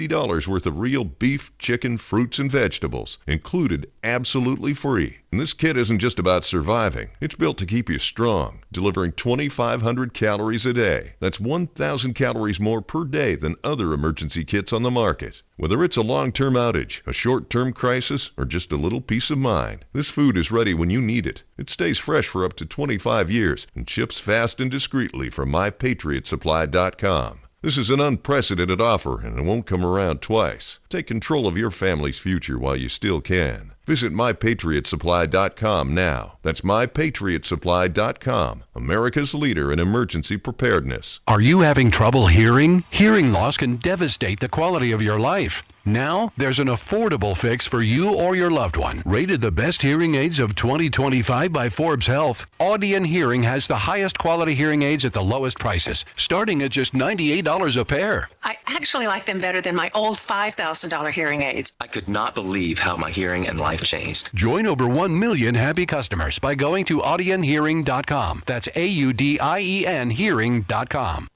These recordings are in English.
$50 worth of real beef, chicken, fruits, and vegetables, included absolutely free. And this kit isn't just about surviving. It's built to keep you strong, delivering 2,500 calories a day. That's 1,000 calories more per day than other emergency kits on the market. Whether it's a long-term outage, a short-term crisis, or just a little peace of mind, this food is ready when you need it. It stays fresh for up to 25 years and ships fast and discreetly from MyPatriotSupply.com. This is an unprecedented offer, and it won't come around twice. Take control of your family's future while you still can. Visit MyPatriotSupply.com now. That's MyPatriotSupply.com, America's leader in emergency preparedness. Are you having trouble hearing? Hearing loss can devastate the quality of your life. Now, there's an affordable fix for you or your loved one. Rated the best hearing aids of 2025 by Forbes Health, Audion Hearing has the highest quality hearing aids at the lowest prices, starting at just $98 a pair. I actually like them better than my old $5,000 hearing aids. I could not believe how my hearing and life changed. Join over 1 million happy customers by going to audionhearing.com. That's AUDIEN hearing.com.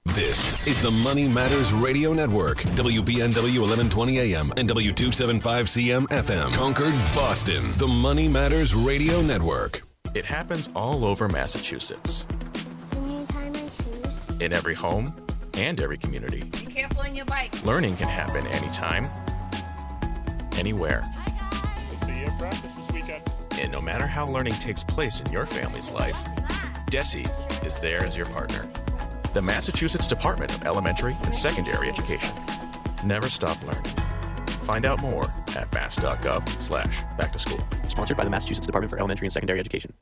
This is the Money Matters Radio Network, WBNW 1120 AM and W275CM FM, Concord, Boston. The Money Matters Radio Network. It happens all over Massachusetts. Can you tie my shoes? In every home and every community. Be careful on your bike. Learning can happen anytime, anywhere. We'll see you at practice this weekend. And no matter how learning takes place in your family's life, DESE is there as your partner. The Massachusetts Department of Elementary and Secondary Education. Never stop learning. Find out more at mass.gov/back-to-school. Sponsored by the Massachusetts Department for Elementary and Secondary Education.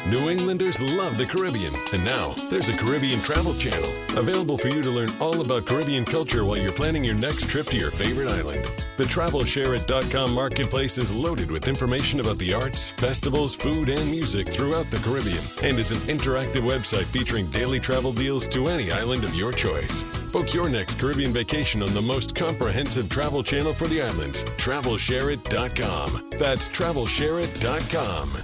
New Englanders love the Caribbean, and now there's a Caribbean travel channel available for you to learn all about Caribbean culture while you're planning your next trip to your favorite island. The TravelShareIt.com marketplace is loaded with information about the arts, festivals, food, and music throughout the Caribbean, and is an interactive website featuring daily travel deals to any island of your choice. Book your next Caribbean vacation on the most comprehensive travel channel for the islands, TravelShareIt.com. That's TravelShareIt.com.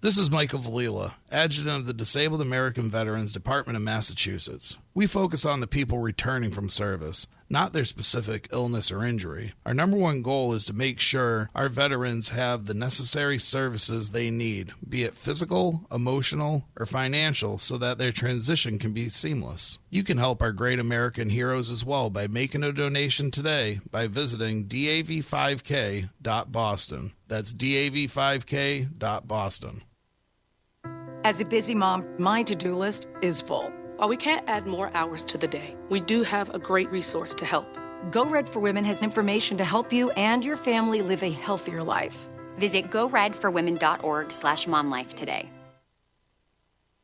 This is Michael Valila, Adjutant of the Disabled American Veterans Department of Massachusetts. We focus on the people returning from service, not their specific illness or injury. Our number one goal is to make sure our veterans have the necessary services they need, be it physical, emotional, or financial, so that their transition can be seamless. You can help our great American heroes as well by making a donation today by visiting dav5k.boston. That's dav5k.boston. As a busy mom, my to-do list is full. While we can't add more hours to the day, we do have a great resource to help. Go Red for Women has information to help you and your family live a healthier life. Visit goredforwomen.org/momlife today.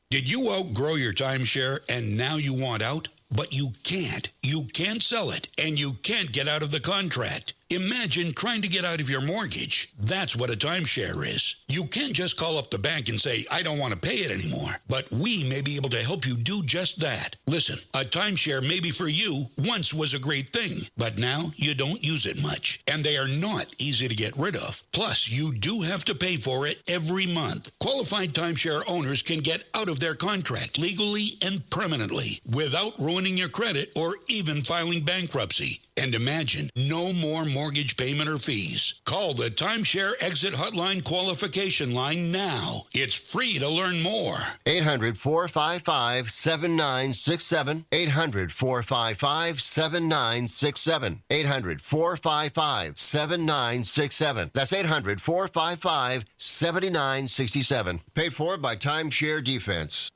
Did you outgrow your timeshare and now you want out? But you can't. You can't sell it, and you can't get out of the contract. Imagine trying to get out of your mortgage. That's what a timeshare is. You can't just call up the bank and say, I don't want to pay it anymore. But we may be able to help you do just that. Listen, a timeshare maybe for you once was a great thing, but now you don't use it much. And they are not easy to get rid of. Plus, you do have to pay for it every month. Qualified timeshare owners can get out of their contract legally and permanently without ruining your credit or even filing bankruptcy. And imagine, no more mortgage payment or fees. Call the Timeshare Exit Hotline qualification line now. It's free to learn more. 800-455-7967. 800-455-7967. 800-455-7967. That's 800-455-7967. Paid for by Timeshare Defense.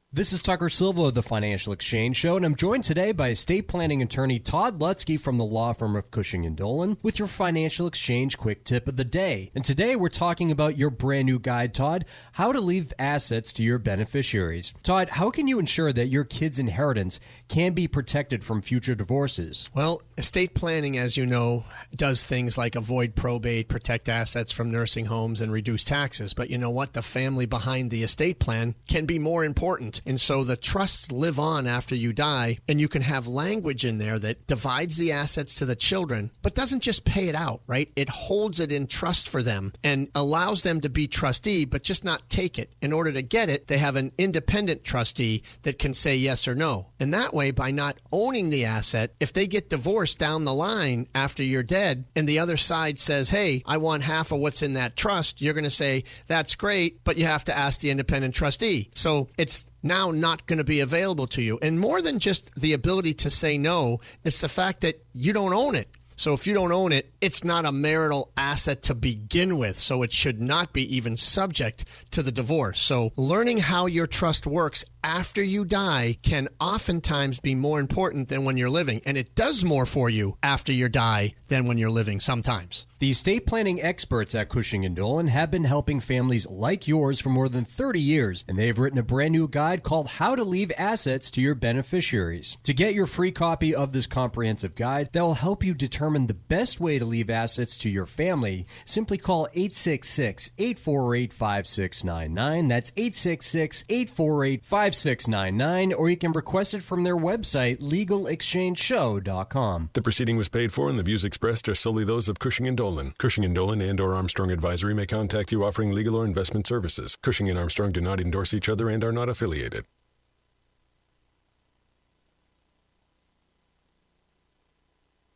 This is Tucker Silva of the Financial Exchange Show, and I'm joined today by estate planning attorney Todd Lutzke from the law firm of Cushing & Dolan with your Financial Exchange quick tip of the day. And today we're talking about your brand new guide, Todd, how to leave assets to your beneficiaries. Todd, how can you ensure that your kids' inheritance can be protected from future divorces? Well, estate planning, as you know, does things like avoid probate, protect assets from nursing homes, and reduce taxes. But you know what? The family behind the estate plan can be more important. And so the trusts live on after you die, and you can have language in there that divides the assets to the children, but doesn't just pay it out, right? It holds it in trust for them and allows them to be trustee, but just not take it. In order to get it, they have an independent trustee that can say yes or no. And that way, by not owning the asset, if they get divorced down the line after you're dead and the other side says, hey, I want half of what's in that trust, you're going to say, that's great, but you have to ask the independent trustee. So it's now not going to be available to you. And more than just the ability to say no, it's the fact that you don't own it. So if you don't own it, it's not a marital asset to begin with, so it should not be even subject to the divorce. So learning how your trust works after you die can oftentimes be more important than when you're living, and it does more for you after you die than when you're living sometimes. The estate planning experts at Cushing & Dolan have been helping families like yours for more than 30 years, and they've written a brand new guide called How to Leave Assets to Your Beneficiaries. To get your free copy of this comprehensive guide that will help you determine the best way to leave assets to your family, simply call 866-848-5699. That's 866-848-5699, or you can request it from their website, legalexchangeshow.com. The proceeding was paid for, and the views expressed are solely those of Cushing & Dolan. Cushing & Dolan and or Armstrong Advisory may contact you offering legal or investment services. Cushing and Armstrong do not endorse each other and are not affiliated.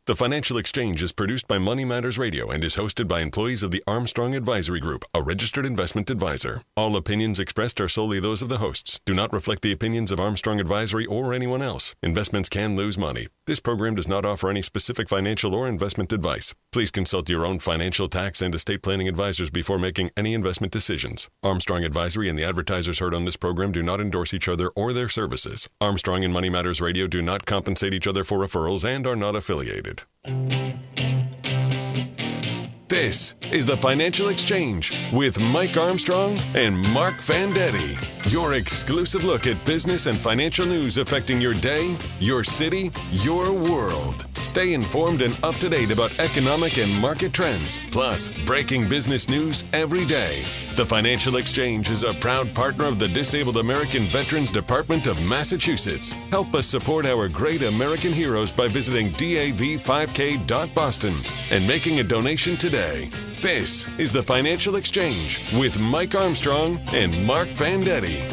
The Financial Exchange is produced by Money Matters Radio and is hosted by employees of the Armstrong Advisory Group, a registered investment advisor. All opinions expressed are solely those of the hosts, do not reflect the opinions of Armstrong Advisory or anyone else. Investments can lose money. This program does not offer any specific financial or investment advice. Please consult your own financial, tax, and estate planning advisors before making any investment decisions. Armstrong Advisory and the advertisers heard on this program do not endorse each other or their services. Armstrong and Money Matters Radio do not compensate each other for referrals and are not affiliated. This is the Financial Exchange with Mike Armstrong and Marc Fandetti. Your exclusive look at business and financial news affecting your day, your city, your world. Stay informed and up to date about economic and market trends, plus breaking business news every day. The Financial Exchange is a proud partner of the Disabled American Veterans Department of Massachusetts. Help us support our great American heroes by visiting dav5k.boston and making a donation today. This is the Financial Exchange with Mike Armstrong and Marc Fandetti.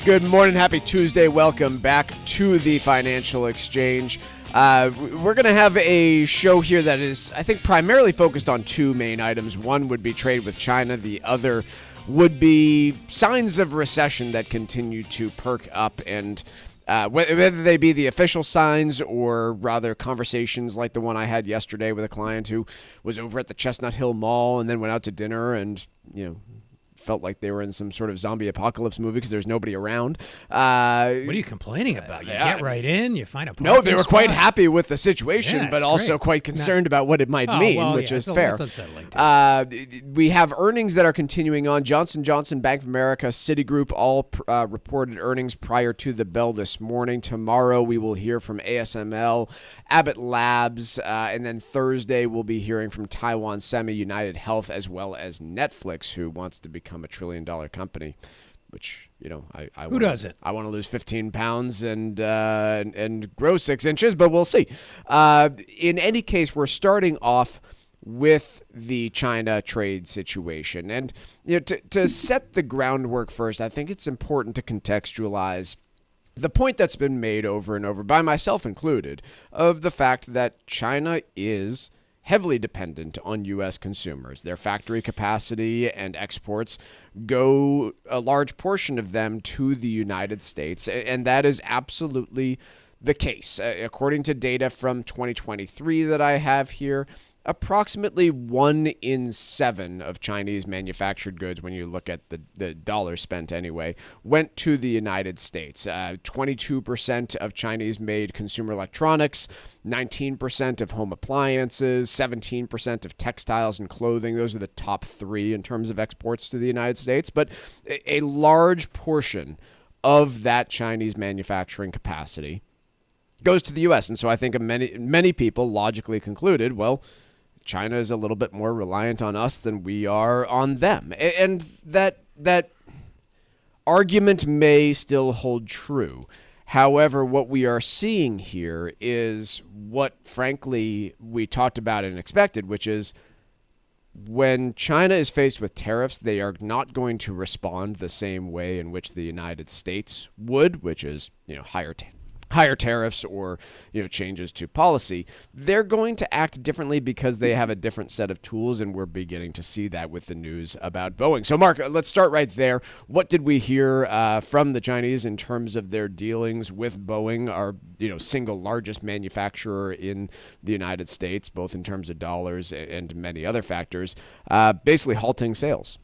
Good morning. Happy Tuesday. Welcome back to the Financial Exchange. We're going to have a show here that is, I think, primarily focused on two main items. One would be trade with China. The other would be signs of recession that continue to perk up, and whether they be the official signs or rather conversations like the one I had yesterday with a client who was over at the Chestnut Hill Mall and then went out to dinner and, felt like they were in some sort of zombie apocalypse movie because there's nobody around. What are you complaining about? You get right in, you find a parking No, they were spot. quite happy with the situation, but also great. quite concerned about what it might mean, which is fair. That's unsettling. We have earnings that are continuing on. Johnson & Johnson, Bank of America, Citigroup all reported earnings prior to the bell this morning. Tomorrow we will hear from ASML, Abbott Labs, and then Thursday we'll be hearing from Taiwan Semi, United Health, as well as Netflix, who wants to become a $1 trillion company, which, who does it? I want to lose 15 pounds and grow 6 inches, but we'll see. In any case, we're starting off with the China trade situation. And to set the groundwork first, I think it's important to contextualize the point that's been made over and over, by myself included, of the fact that China is heavily dependent on U.S. consumers. Their factory capacity and exports go, a large portion of them, to the United States, and that is absolutely the case. According to data from 2023 that I have here, approximately 1 in 7 of Chinese manufactured goods, when you look at the dollars spent anyway, went to the United States. 22% of Chinese-made consumer electronics, 19% of home appliances, 17% of textiles and clothing. Those are the top 3 in terms of exports to the United States. But a large portion of that Chinese manufacturing capacity goes to the U.S. And so I think many people logically concluded, well, China is a little bit more reliant on us than we are on them. And that argument may still hold true. However, what we are seeing here is what, frankly, we talked about and expected, which is when China is faced with tariffs, they are not going to respond the same way in which the United States would, which is, higher tariffs or changes to policy. They're going to act differently because they have a different set of tools, and we're beginning to see that with the news about Boeing. So, Mark, let's start right there. What did we hear from the Chinese in terms of their dealings with Boeing, our single largest manufacturer in the United States, both in terms of dollars and many other factors, basically halting sales?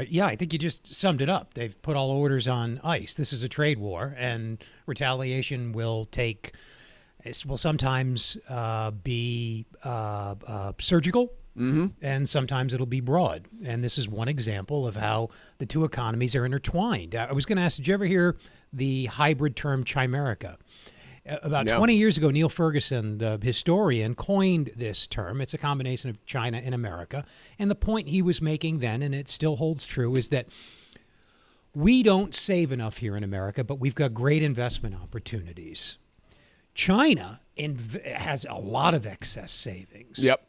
Yeah, I think you just summed it up. They've put all orders on ice. This is a trade war, and retaliation will sometimes be surgical, and sometimes it'll be broad. And this is one example of how the two economies are intertwined. I was going to ask, did you ever hear the hybrid term chimerica? About 20 years ago, Neil Ferguson, the historian, coined this term. It's a combination of China and America. And the point he was making then, and it still holds true, is that we don't save enough here in America, but we've got great investment opportunities. China has a lot of excess savings. Yep.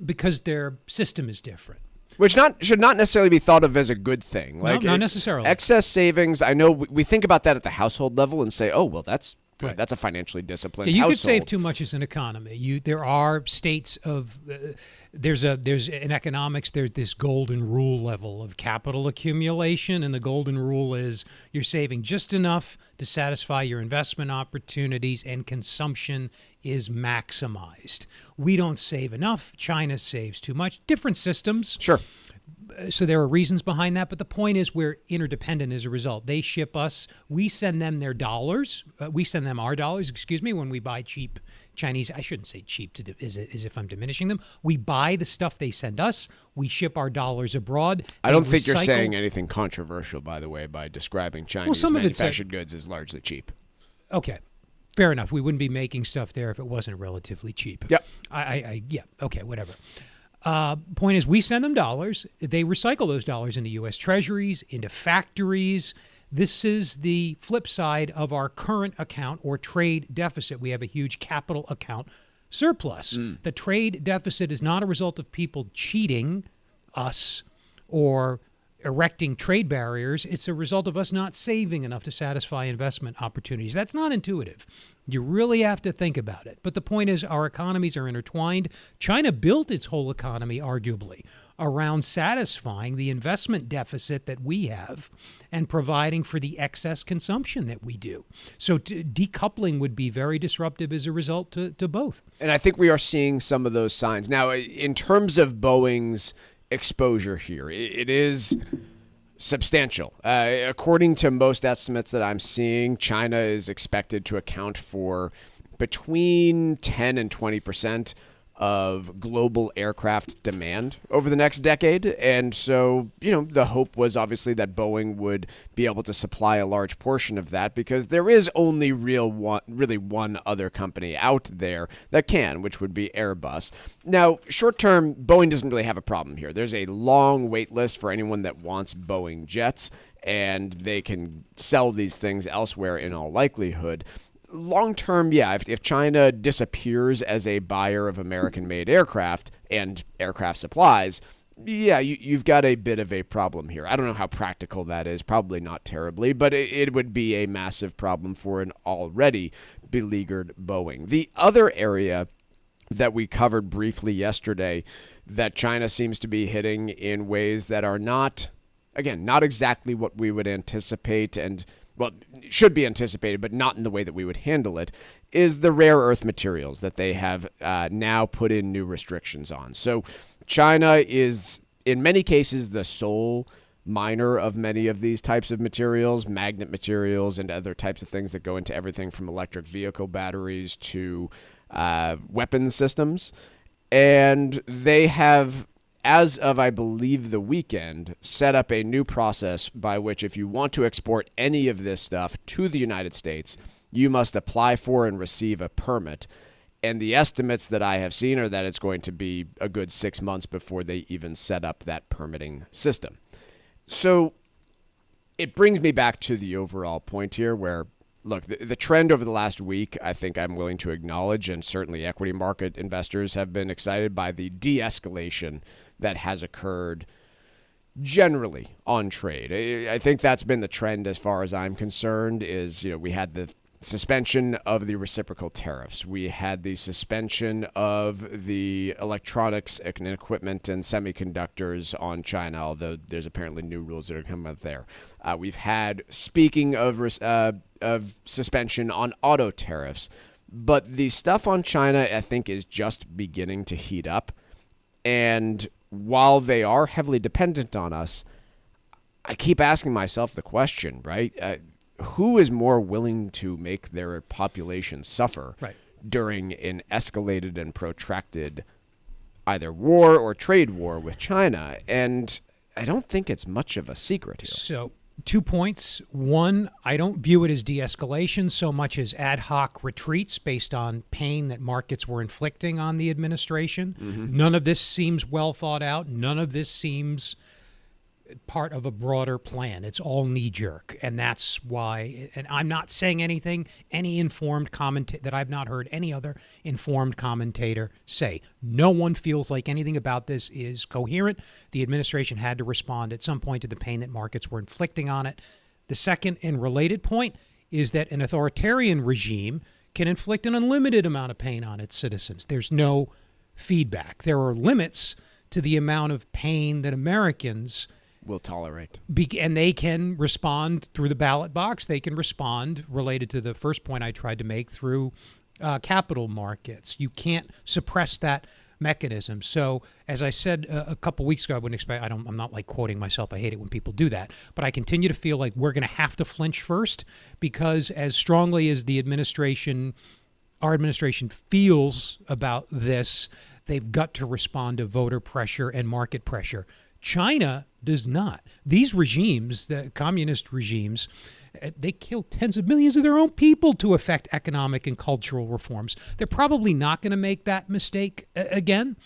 Because their system is different. Which should not necessarily be thought of as a good thing. Like, not necessarily. Excess savings, I know we think about that at the household level and say, oh, well, that's good. Right. That's a financially disciplined household. You could save too much as an economy. There are states of there's in economics there's this golden rule level of capital accumulation, and the golden rule is you're saving just enough to satisfy your investment opportunities, and consumption is maximized. We don't save enough. China saves too much. Different systems. Sure. So there are reasons behind that, but the point is we're interdependent as a result. They ship us, we send them their dollars, we send them our dollars, when we buy cheap Chinese. I shouldn't say cheap as if I'm diminishing them. We buy the stuff they send us, we ship our dollars abroad. I don't think you're saying anything controversial, by the way, by describing Chinese manufactured goods as largely cheap. Okay. Fair enough. We wouldn't be making stuff there if it wasn't relatively cheap. Yep. Yeah. Okay. Whatever. Point is, we send them dollars. They recycle those dollars into U.S. treasuries, into factories. This is the flip side of our current account or trade deficit. We have a huge capital account surplus. The trade deficit is not a result of people cheating us or erecting trade barriers. It's a result of us not saving enough to satisfy investment opportunities. That's not intuitive. You really have to think about it. But the point is, our economies are intertwined. China built its whole economy, arguably, around satisfying the investment deficit that we have and providing for the excess consumption that we do. So decoupling would be very disruptive as a result to both. And I think we are seeing some of those signs. Now, in terms of Boeing's exposure here, it is substantial. According to most estimates that I'm seeing, China is expected to account for between 10 and 20% of global aircraft demand over the next decade. And so, the hope was obviously that Boeing would be able to supply a large portion of that, because there is only really one other company out there that can, which would be Airbus. Now, short term, Boeing doesn't really have a problem here. There's a long wait list for anyone that wants Boeing jets, and they can sell these things elsewhere in all likelihood. Long term, yeah, if China disappears as a buyer of American-made aircraft and aircraft supplies, yeah, you've got a bit of a problem here. I don't know how practical that is, probably not terribly, but it would be a massive problem for an already beleaguered Boeing. The other area that we covered briefly yesterday that China seems to be hitting in ways that are not exactly what we would anticipate, and should be anticipated, but not in the way that we would handle it, is the rare earth materials that they have now put in new restrictions on. So China is, in many cases, the sole miner of many of these types of materials, magnet materials, and other types of things that go into everything from electric vehicle batteries to weapons systems. And they have, as of, I believe, the weekend, set up a new process by which if you want to export any of this stuff to the United States, you must apply for and receive a permit. And the estimates that I have seen are that it's going to be a good 6 months before they even set up that permitting system. So it brings me back to the overall point here where, look, the trend over the last week, I think I'm willing to acknowledge, and certainly equity market investors have been excited by the de-escalation that has occurred generally on trade. I think that's been the trend as far as I'm concerned is, we had the suspension of the reciprocal tariffs. We had the suspension of the electronics and equipment and semiconductors on China, although there's apparently new rules that are coming out there. We've had, speaking of suspension on auto tariffs, but the stuff on China, I think, is just beginning to heat up. And while they are heavily dependent on us, I keep asking myself the question, right? Who is more willing to make their population suffer during an escalated and protracted either war or trade war with China? And I don't think it's much of a secret here. So 2 points. One, I don't view it as de-escalation so much as ad hoc retreats based on pain that markets were inflicting on the administration. Mm-hmm. None of this seems well thought out. None of this seems part of a broader plan. It's all knee-jerk, and that's why. And I'm not saying anything any informed commentator that I've not heard any other informed commentator say. No one feels like anything about this is coherent. The administration had to respond at some point to the pain that markets were inflicting on it. The second and related point is that an authoritarian regime can inflict an unlimited amount of pain on its citizens. There's no feedback. There are limits to the amount of pain that Americans will tolerate. And they can respond through the ballot box. They can respond, related to the first point I tried to make, through capital markets. You can't suppress that mechanism. So, as I said a couple weeks ago, I wouldn't expect, I'm not like quoting myself. I hate it when people do that. But I continue to feel like we're going to have to flinch first, because as strongly as our administration feels about this, they've got to respond to voter pressure and market pressure. China does not. These regimes, the communist regimes, they kill tens of millions of their own people to effect economic and cultural reforms. They're probably not going to make that mistake again.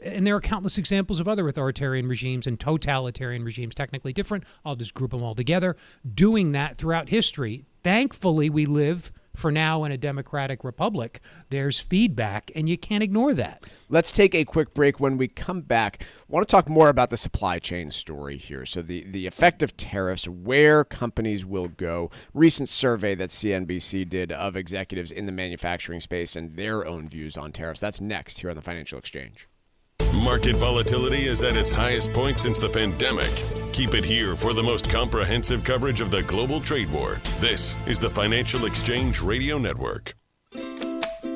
And there are countless examples of other authoritarian regimes and totalitarian regimes, technically different. I'll just group them all together, doing that throughout history. Thankfully, we live for now in a democratic republic. There's feedback, and you can't ignore that. Let's take a quick break. When we come back, I want to talk more about the supply chain story here. So the effect of tariffs, where companies will go. Recent survey that CNBC did of executives in the manufacturing space and their own views on tariffs. That's next here on the Financial Exchange. Market volatility is at its highest point since the pandemic. Keep it here for the most comprehensive coverage of the global trade war. This is the Financial Exchange Radio Network.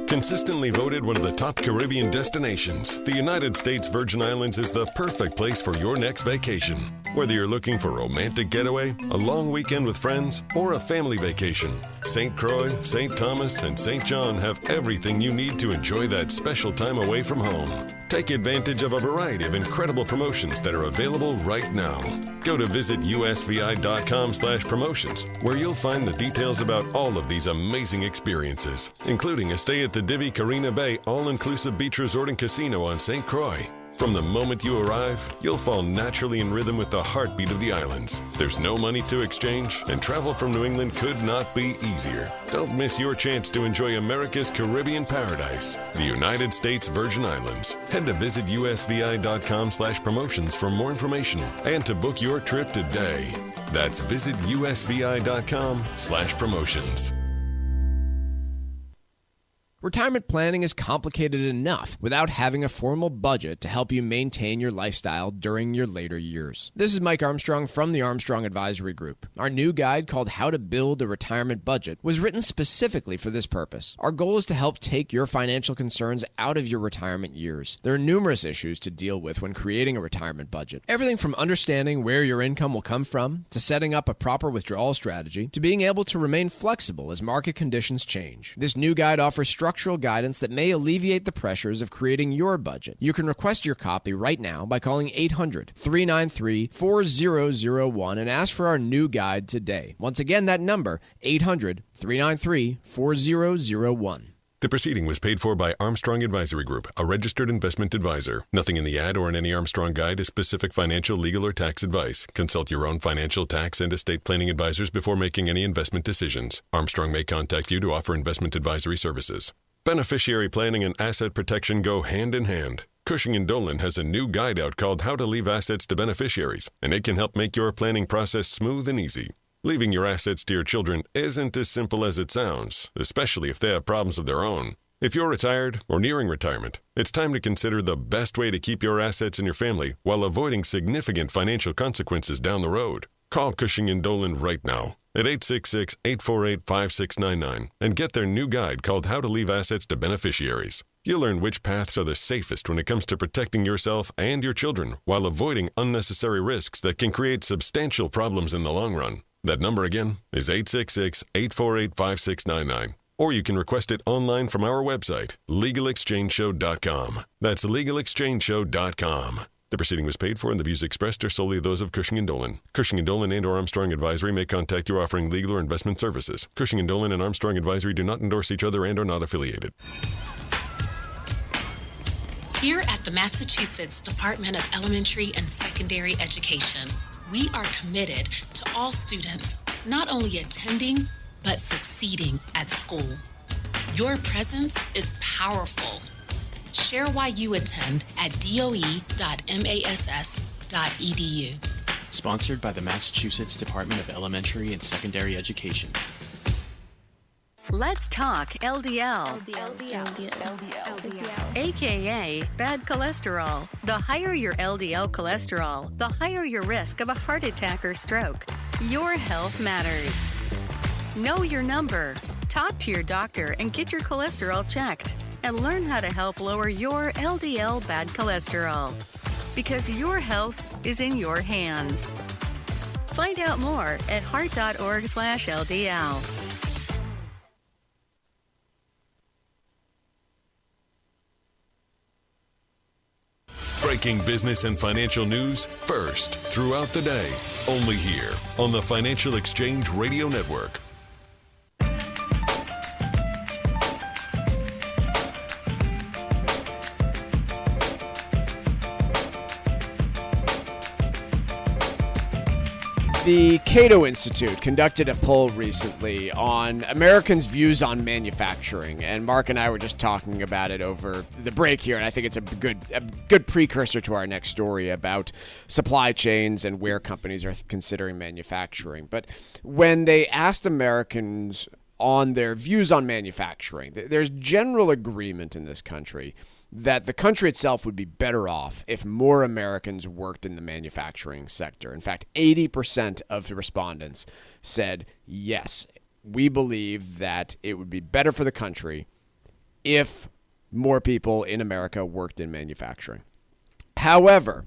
Consistently voted one of the top Caribbean destinations, the United States Virgin Islands is the perfect place for your next vacation. Whether you're looking for a romantic getaway, a long weekend with friends, or a family vacation, St. Croix, St. Thomas, and St. John have everything you need to enjoy that special time away from home. Take advantage of a variety of incredible promotions that are available right now. Go to visitusvi.com/promotions, where you'll find the details about all of these amazing experiences, including a stay at the Divi Carina Bay all-inclusive beach resort and casino on St. Croix. From the moment you arrive, you'll fall naturally in rhythm with the heartbeat of the islands. There's no money to exchange, and travel from New England could not be easier. Don't miss your chance to enjoy America's Caribbean paradise, the United States Virgin Islands. Head to visitusvi.com/promotions for more information and to book your trip today. That's visitusvi.com/promotions. Retirement planning is complicated enough without having a formal budget to help you maintain your lifestyle during your later years. This is Mike Armstrong from the Armstrong Advisory Group. Our new guide called How to Build a Retirement Budget was written specifically for this purpose. Our goal is to help take your financial concerns out of your retirement years. There are numerous issues to deal with when creating a retirement budget. Everything from understanding where your income will come from, to setting up a proper withdrawal strategy, to being able to remain flexible as market conditions change. This new guide offers structural guidance that may alleviate the pressures of creating your budget. You can request your copy right now by calling 800-393-4001 and ask for our new guide today. Once again, that number, 800-393-4001. The proceeding was paid for by Armstrong Advisory Group, a registered investment advisor. Nothing in the ad or in any Armstrong guide is specific financial, legal, or tax advice. Consult your own financial, tax, and estate planning advisors before making any investment decisions. Armstrong may contact you to offer investment advisory services. Beneficiary planning and asset protection go hand in hand. Cushing & Dolan has a new guide out called How to Leave Assets to Beneficiaries, and it can help make your planning process smooth and easy. Leaving your assets to your children isn't as simple as it sounds, especially if they have problems of their own. If you're retired or nearing retirement, it's time to consider the best way to keep your assets in your family while avoiding significant financial consequences down the road. Call Cushing & Dolan right now at 866-848-5699 and get their new guide called How to Leave Assets to Beneficiaries. You'll learn which paths are the safest when it comes to protecting yourself and your children while avoiding unnecessary risks that can create substantial problems in the long run. That number again is 866-848-5699. Or you can request it online from our website, LegalExchangeShow.com. That's LegalExchangeShow.com. The proceeding was paid for and the views expressed are solely those of Cushing & Dolan. Cushing & Dolan and or Armstrong Advisory may contact you offering legal or investment services. Cushing & Dolan and Armstrong Advisory do not endorse each other and are not affiliated. Here at the Massachusetts Department of Elementary and Secondary Education, we are committed to all students not only attending, but succeeding at school. Your presence is powerful. Share why you attend at doe.mass.edu. Sponsored by the Massachusetts Department of Elementary and Secondary Education. Let's talk LDL. AKA bad cholesterol. The higher your LDL cholesterol, the higher your risk of a heart attack or stroke. Your health matters. Know your number. Talk to your doctor and get your cholesterol checked. And learn how to help lower your LDL bad cholesterol. Because your health is in your hands. Find out more at heart.org/LDL. Breaking business and financial news first throughout the day. Only here on the Financial Exchange Radio Network. The Cato Institute conducted a poll recently on Americans' views on manufacturing, and Mark and I were just talking about it over the break here, and I think it's a good precursor to our next story about supply chains and where companies are considering manufacturing. But when they asked Americans on their views on manufacturing, there's general agreement in this country that the country itself would be better off if more Americans worked in the manufacturing sector. In fact, 80% of the respondents said, yes, we believe that it would be better for the country if more people in America worked in manufacturing. However,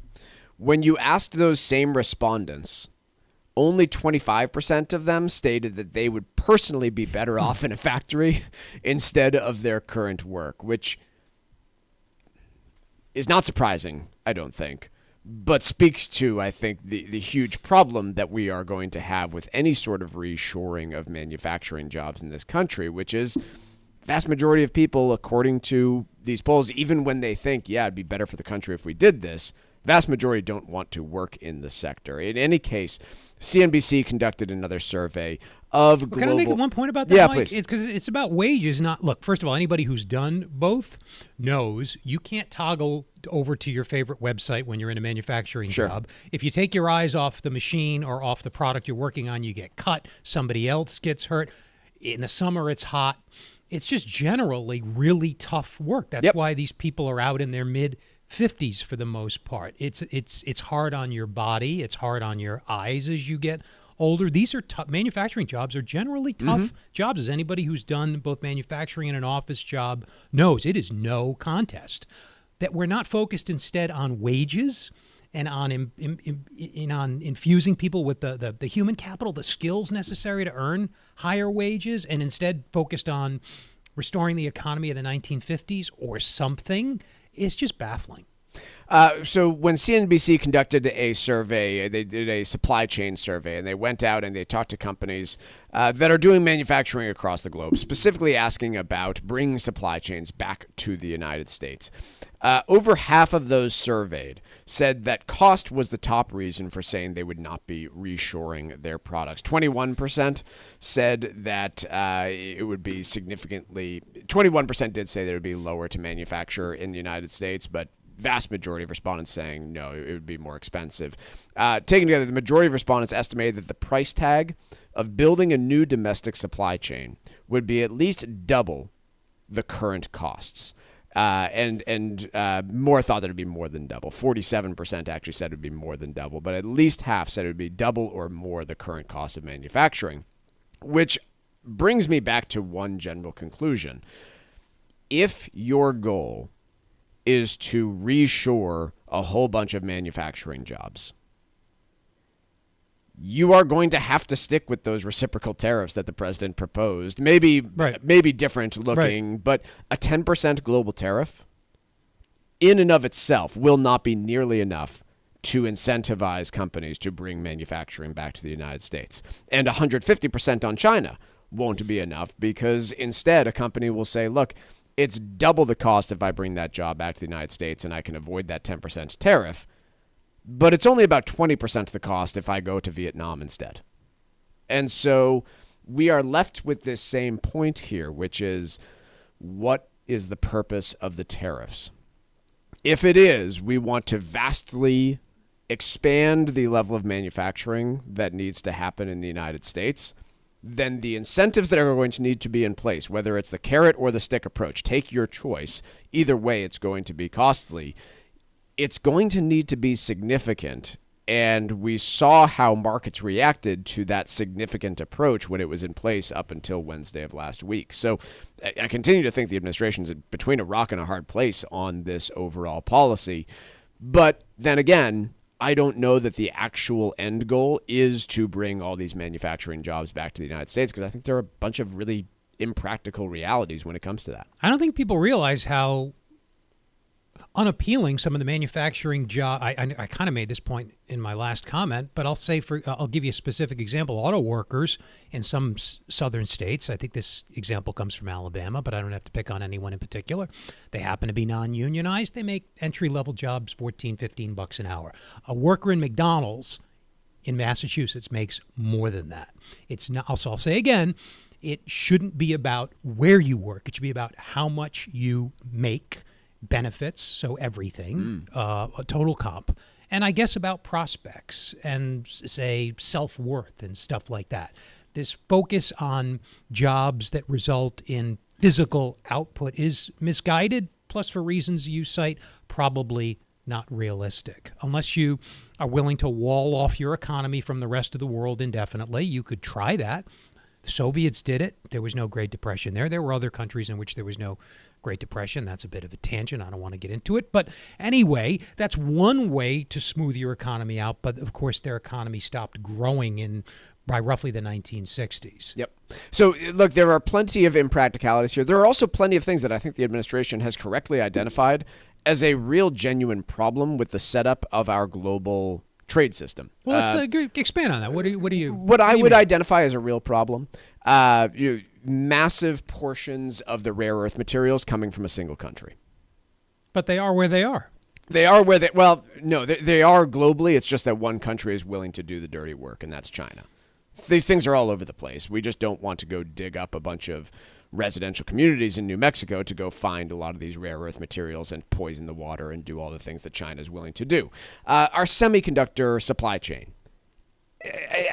when you asked those same respondents, only 25% of them stated that they would personally be better off in a factory instead of their current work, which is not surprising, I don't think, but speaks to, I think, the huge problem that we are going to have with any sort of reshoring of manufacturing jobs in this country, which is vast majority of people, according to these polls, even when they think, yeah, it'd be better for the country if we did this, vast majority don't want to work in the sector. In any case, CNBC conducted another survey of global... Can I make one point about that, yeah, Mike? please. It's because it's about wages, not... Look, first of all, anybody who's done both knows you can't toggle over to your favorite website when you're in a manufacturing job. If you take your eyes off the machine or off the product you're working on, you get cut. Somebody else gets hurt. In the summer, it's hot. It's just generally really tough work. That's why these people are out in their mid-50s for the most part. It's hard on your body. It's hard on your eyes as you get older. These are tough. Manufacturing jobs are generally tough jobs. As anybody who's done both manufacturing and an office job knows, it is no contest. That we're not focused instead on wages and on infusing people with the human capital, the skills necessary to earn higher wages, and instead focused on restoring the economy of the 1950s or something, is just baffling. So when CNBC conducted a survey, they did a supply chain survey, and they went out and they talked to companies that are doing manufacturing across the globe, specifically asking about bringing supply chains back to the United States. Over half of those surveyed said that cost was the top reason for saying they would not be reshoring their products. 21% said that it would be significantly, 21% did say that it would be lower to manufacture in the United States, but vast majority of respondents saying no, it would be more expensive. Taken together, the majority of respondents estimated that the price tag of building a new domestic supply chain would be at least double the current costs. And more thought that it would be more than double. 47% actually said it would be more than double, but at least half said it would be double or more the current cost of manufacturing, which brings me back to one general conclusion. If your goal is to reshore a whole bunch of manufacturing jobs, you are going to have to stick with those reciprocal tariffs that the president proposed. Maybe different looking, but a 10% global tariff in and of itself will not be nearly enough to incentivize companies to bring manufacturing back to the United States. And 150% on China won't be enough, because instead a company will say, look, it's double the cost if I bring that job back to the United States and I can avoid that 10% tariff. But it's only about 20% the cost if I go to Vietnam instead. And so we are left with this same point here, which is, what is the purpose of the tariffs? If it is, we want to vastly expand the level of manufacturing that needs to happen in the United States, then the incentives that are going to need to be in place, whether it's the carrot or the stick approach, take your choice. Either way, it's going to be costly. It's going to need to be significant, and we saw how markets reacted to that significant approach when it was in place up until Wednesday of last week. So I continue to think the administration is between a rock and a hard place on this overall policy. But then again, I don't know that the actual end goal is to bring all these manufacturing jobs back to the United States, because I think there are a bunch of really impractical realities when it comes to that. I don't think people realize how unappealing some of the manufacturing job. I kind of made this point in my last comment, but I'll give you a specific example. Auto workers in some southern states, I think this example comes from Alabama, but I don't have to pick on anyone in particular. They happen to be non-unionized. They make entry-level jobs $14-15 an hour. A worker in McDonald's in Massachusetts makes more than that. It's not. Also, I'll say again, it shouldn't be about where you work. It should be about how much you make. Benefits, so everything, total comp, and I guess about prospects and, say, self-worth and stuff like that. This focus on jobs that result in physical output is misguided, plus for reasons you cite, probably not realistic. Unless you are willing to wall off your economy from the rest of the world indefinitely, you could try that. The Soviets did it. There was no Great Depression there. There were other countries in which there was no Great Depression. That's a bit of a tangent. I don't want to get into it. But anyway, that's one way to smooth your economy out. But, of course, their economy stopped growing by roughly the 1960s. Yep. So, look, there are plenty of impracticalities here. There are also plenty of things that I think the administration has correctly identified as a real genuine problem with the setup of our global trade system. Well, let's expand on that. What I would identify as a real problem, massive portions of the rare earth materials coming from a single country. But they are where they are. They are where they, well, no, they are globally. It's just that one country is willing to do the dirty work, and that's China. These things are all over the place. We just don't want to go dig up a bunch of residential communities in New Mexico to go find a lot of these rare earth materials and poison the water and do all the things that China is willing to do. Our semiconductor supply chain,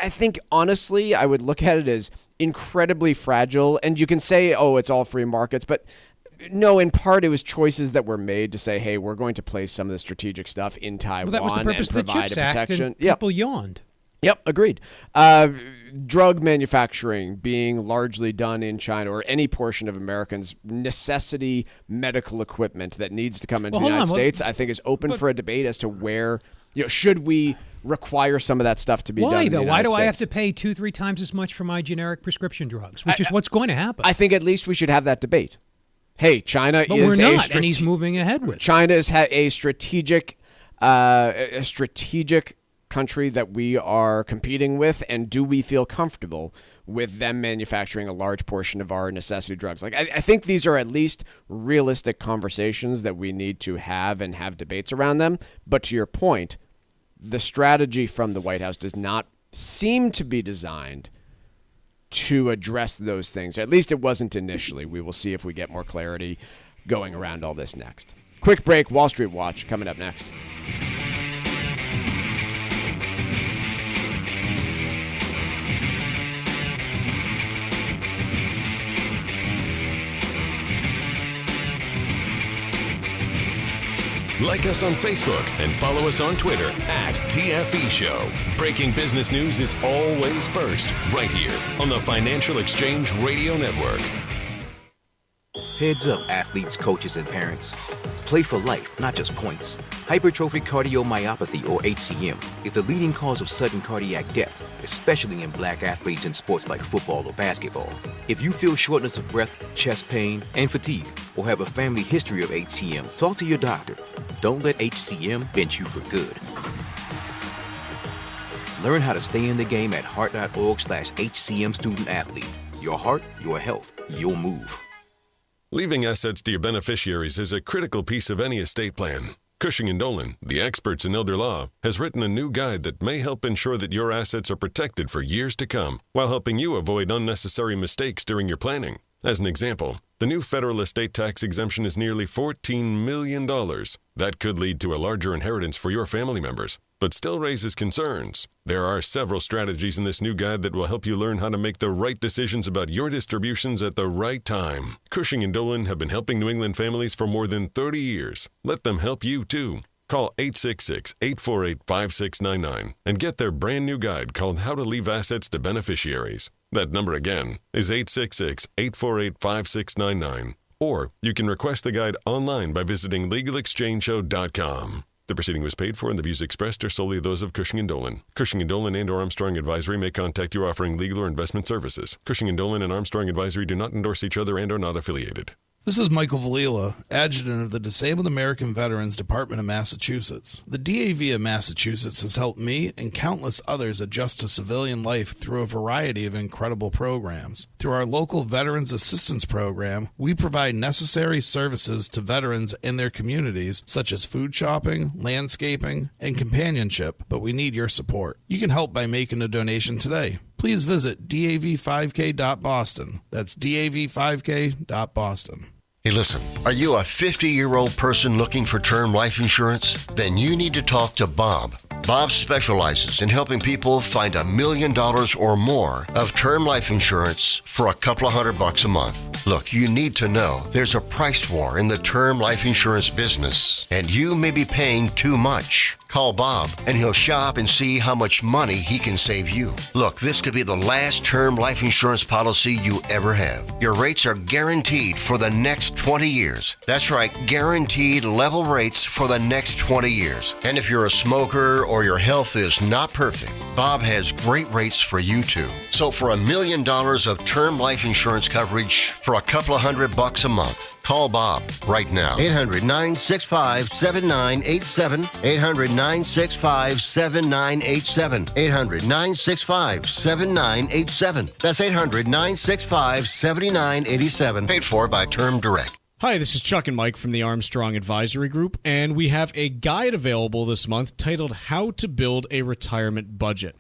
I think, honestly, I would look at it as incredibly fragile. And you can say, oh, it's all free markets, but no, in part, it was choices that were made to say, hey, we're going to place some of the strategic stuff in Taiwan, that was the purpose and of the provide CHIPS a protection. Act, and people yawned. Yep, agreed. Drug manufacturing being largely done in China, or any portion of Americans' necessity medical equipment that needs to come into the United States, I think is open for a debate as to where, should we require some of that stuff to be done in the United States? Why do I have to pay 2-3 times as much for my generic prescription drugs, which is what's going to happen? I think at least we should have that debate. hey, China but is we're not, and he's moving ahead with. China is a strategic country that we are competing with, and do we feel comfortable with them manufacturing a large portion of our necessity drugs? Like, I think these are at least realistic conversations that we need to have and have debates around them. But to your point, the strategy from the White House does not seem to be designed to address those things. At least it wasn't initially. We will see if we get more clarity going around all this next. Quick break, Wall Street Watch coming up next. Like us on Facebook and follow us on Twitter @TFE Show. Breaking business news is always first, right here on the Financial Exchange Radio Network. Heads up, athletes, coaches, and parents. Play for life, not just points. Hypertrophic cardiomyopathy, or HCM, is the leading cause of sudden cardiac death, especially in black athletes in sports like football or basketball. If you feel shortness of breath, chest pain, and fatigue, or have a family history of HCM, talk to your doctor. Don't let HCM bench you for good. Learn how to stay in the game at heart.org/HCM student athlete. Your heart, your health, your move. Leaving assets to your beneficiaries is a critical piece of any estate plan. Cushing & Dolan, the experts in elder law, has written a new guide that may help ensure that your assets are protected for years to come, while helping you avoid unnecessary mistakes during your planning. As an example, the new federal estate tax exemption is nearly $14 million. That could lead to a larger inheritance for your family members, but still raises concerns. There are several strategies in this new guide that will help you learn how to make the right decisions about your distributions at the right time. Cushing & Dolan have been helping New England families for more than 30 years. Let them help you, too. Call 866-848-5699 and get their brand new guide called How to Leave Assets to Beneficiaries. That number again is 866-848-5699. Or you can request the guide online by visiting LegalExchangeShow.com. The proceeding was paid for and the views expressed are solely those of Cushing & Dolan. Cushing & Dolan and or Armstrong Advisory may contact you offering legal or investment services. Cushing & Dolan and Armstrong Advisory do not endorse each other and are not affiliated. This is Michael Valila, Adjutant of the Disabled American Veterans Department of Massachusetts. The DAV of Massachusetts has helped me and countless others adjust to civilian life through a variety of incredible programs. Through our local Veterans Assistance Program, we provide necessary services to veterans and their communities, such as food shopping, landscaping, and companionship, but we need your support. You can help by making a donation today. Please visit dav5k.boston. That's dav5k.boston. Hey, listen, are you a 50-year-old person looking for term life insurance? Then you need to talk to Bob. Bob specializes in helping people find $1 million or more of term life insurance for a couple of $100 a month. Look, you need to know there's a price war in the term life insurance business, and you may be paying too much. Call Bob, and he'll shop and see how much money he can save you. Look, this could be the last term life insurance policy you ever have. Your rates are guaranteed for the next 20 years. That's right, guaranteed level rates for the next 20 years. And if you're a smoker or your health is not perfect, Bob has great rates for you too. So for $1 million of term life insurance coverage for a couple of $100 a month, call Bob right now. 800-965-7987. 800-965-7987. 800-965-7987. That's 800-965-7987. Paid for by Term Direct. Hi, this is Chuck and Mike from the Armstrong Advisory Group, and we have a guide available this month titled How to Build a Retirement Budget.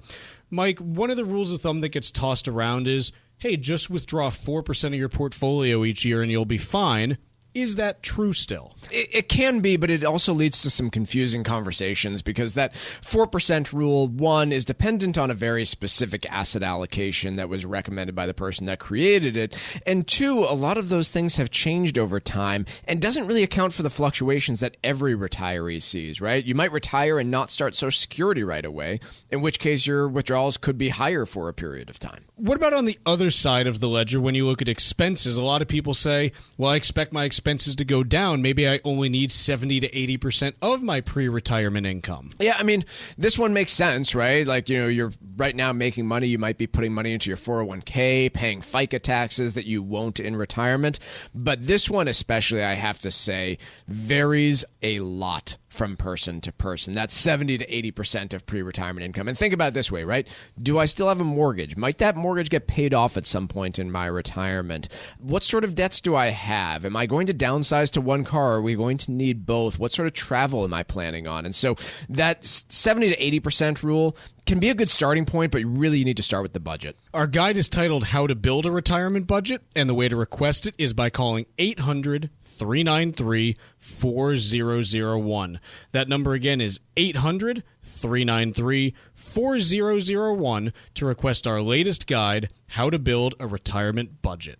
Mike, one of the rules of thumb that gets tossed around is, hey, just withdraw 4% of your portfolio each year and you'll be fine. Is that true still? It can be, but it also leads to some confusing conversations because that 4% rule, one, is dependent on a very specific asset allocation that was recommended by the person that created it. And two, a lot of those things have changed over time and doesn't really account for the fluctuations that every retiree sees, right? You might retire and not start Social Security right away, in which case your withdrawals could be higher for a period of time. What about on the other side of the ledger when you look at expenses? A lot of people say, well, I expect my expenses to go down. Maybe I only need 70 to 80% of my pre-retirement income. Yeah, I mean, this one makes sense, right? Like, you're right now making money. You might be putting money into your 401k, paying FICA taxes that you won't in retirement. But this one especially, I have to say, varies a lot from person to person. That's 70 to 80% of pre-retirement income. And think about it this way, right? Do I still have a mortgage? Might that mortgage get paid off at some point in my retirement? What sort of debts do I have? Am I going to downsize to one car? Are we going to need both? What sort of travel am I planning on? And so that 70 to 80% rule can be a good starting point, but really you need to start with the budget. Our guide is titled How to Build a Retirement Budget, and the way to request it is by calling 800-393-4001. That number again is 800-393-4001 to request our latest guide, How to Build a Retirement Budget.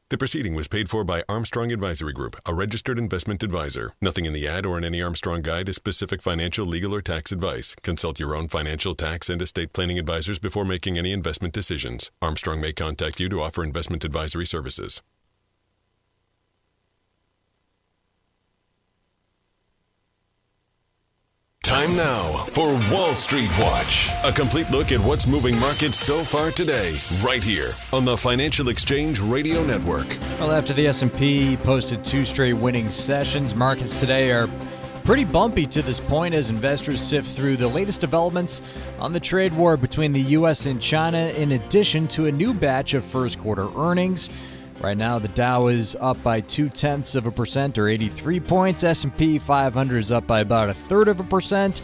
The proceeding was paid for by Armstrong Advisory Group, a registered investment advisor. Nothing in the ad or in any Armstrong guide is specific financial, legal, or tax advice. Consult your own financial, tax, and estate planning advisors before making any investment decisions. Armstrong may contact you to offer investment advisory services. Time now for Wall Street Watch. A complete look at what's moving markets so far today, right here on the Financial Exchange Radio Network. Well, after the S&P posted 2 straight winning sessions, markets today are pretty bumpy to this point as investors sift through the latest developments on the trade war between the U.S. and China, in addition to a new batch of first quarter earnings. Right now, the Dow is up by 0.2% or 83 points. S&P 500 is up by about 1/3%.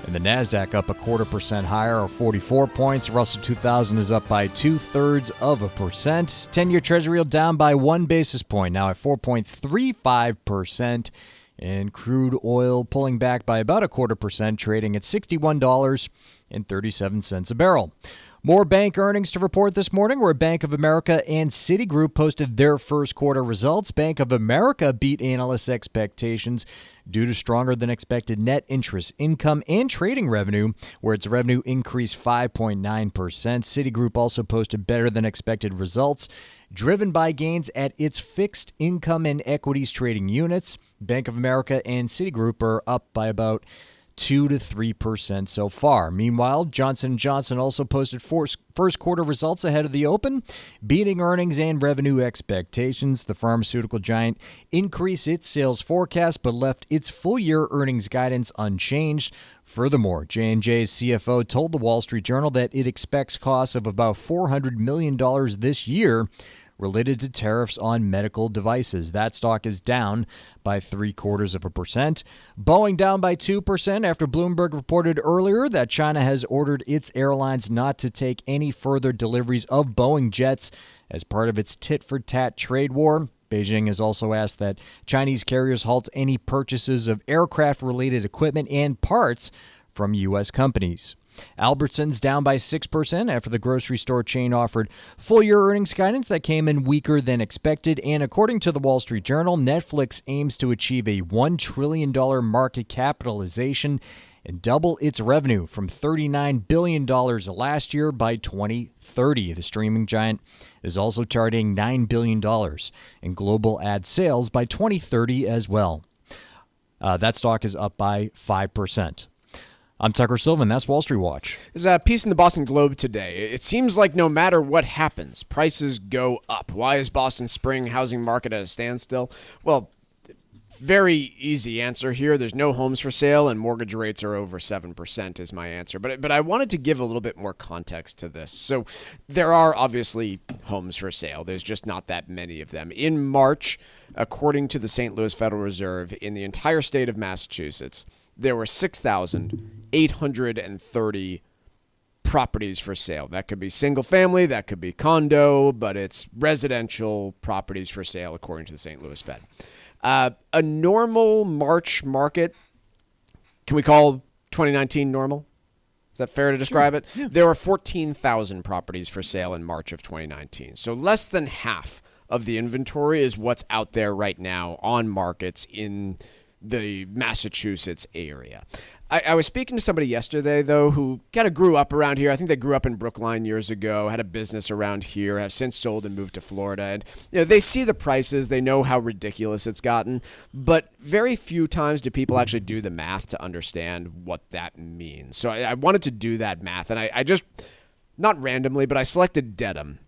And the NASDAQ up 0.25% higher or 44 points. Russell 2000 is up by 2/3%. 10-year Treasury yield down by 1 basis point, now at 4.35%. And crude oil pulling back by about 0.25%, trading at $61.37 a barrel. More bank earnings to report this morning, where Bank of America and Citigroup posted their first quarter results. Bank of America beat analysts' expectations due to stronger than expected net interest income and trading revenue, where its revenue increased 5.9%. Citigroup also posted better than expected results, driven by gains at its fixed income and equities trading units. Bank of America and Citigroup are up by about 2 to 3% so far. Meanwhile, Johnson & Johnson also posted first quarter results ahead of the open, beating earnings and revenue expectations. The pharmaceutical giant increased its sales forecast but left its full-year earnings guidance unchanged. Furthermore, J&J's CFO told the Wall Street Journal that it expects costs of about $400 million this year related to tariffs on medical devices. That stock is down by 0.75%. Boeing down by 2% after Bloomberg reported earlier that China has ordered its airlines not to take any further deliveries of Boeing jets as part of its tit-for-tat trade war. Beijing has also asked that Chinese carriers halt any purchases of aircraft-related equipment and parts from U.S. companies. Albertsons down by 6% after the grocery store chain offered full-year earnings guidance that came in weaker than expected. And according to the Wall Street Journal, Netflix aims to achieve a $1 trillion market capitalization and double its revenue from $39 billion last year by 2030. The streaming giant is also targeting $9 billion in global ad sales by 2030 as well. That stock is up by 5%. I'm Tucker Sylvan. That's Wall Street Watch. There's a piece in the Boston Globe today. It seems like no matter what happens, prices go up. Why is Boston's spring housing market at a standstill? Well, very easy answer here. There's no homes for sale and mortgage rates are over 7% is my answer. But I wanted to give a little bit more context to this. So there are obviously homes for sale. There's just not that many of them. In March, according to the St. Louis Federal Reserve, in the entire state of Massachusetts, there were 6,830 properties for sale. That could be single family, that could be condo, but it's residential properties for sale according to the St. Louis Fed. A normal March market, can we call 2019 normal? Is that fair to describe it? Yeah. There were 14,000 properties for sale in March of 2019. So less than half of the inventory is what's out there right now on markets in the Massachusetts area. I was speaking to somebody yesterday, though, who kind of grew up around here. I think they grew up in Brookline years ago, had a business around here, have since sold and moved to Florida. And they see the prices. They know how ridiculous it's gotten. But very few times do people actually do the math to understand what that means. So I wanted to do that math. And I just, not randomly, but I selected Dedham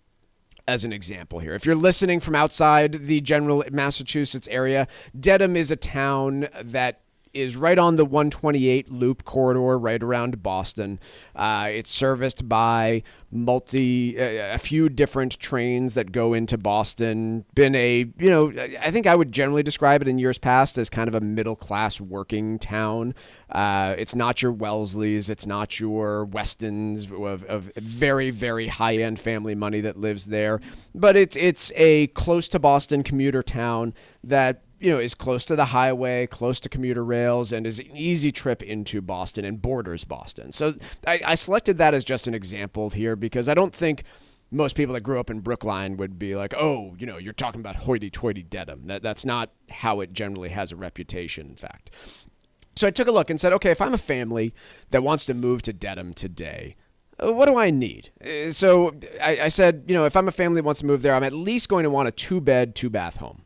as an example here. If you're listening from outside the general Massachusetts area, Dedham is a town that is right on the 128 loop corridor, right around Boston. It's serviced by a few different trains that go into Boston. Been I think I would generally describe it in years past as kind of a middle-class working town. It's not your Wellesleys. It's not your Westons of very, very high-end family money that lives there. But it's a close to Boston commuter town that is close to the highway, close to commuter rails, and is an easy trip into Boston and borders Boston. So I selected that as just an example here because I don't think most people that grew up in Brookline would be like, oh, you're talking about hoity-toity Dedham. That's not how it generally has a reputation, in fact. So I took a look and said, okay, if I'm a family that wants to move to Dedham today, what do I need? So I said, if I'm a family that wants to move there, I'm at least going to want a 2-bed, 2-bath home.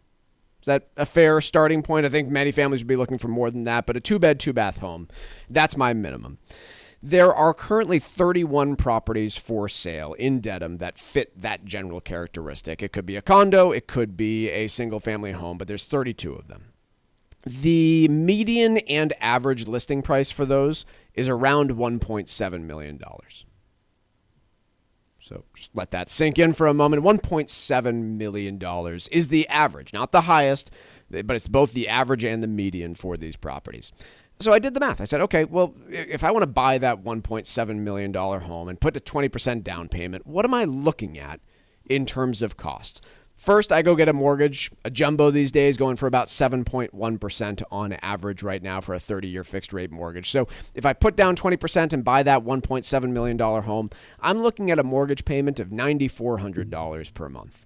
Is that a fair starting point? I think many families would be looking for more than that, but a 2-bed, 2-bath home, that's my minimum. There are currently 31 properties for sale in Dedham that fit that general characteristic. It could be a condo, it could be a single-family home, but there's 32 of them. The median and average listing price for those is around $1.7 million. So just let that sink in for a moment. $1.7 million is the average, not the highest, but it's both the average and the median for these properties. So I did the math. I said, okay, well, if I want to buy that $1.7 million home and put a 20% down payment, what am I looking at in terms of costs? First, I go get a mortgage, a jumbo these days, going for about 7.1% on average right now for a 30-year fixed rate mortgage. So if I put down 20% and buy that $1.7 million home, I'm looking at a mortgage payment of $9,400 per month.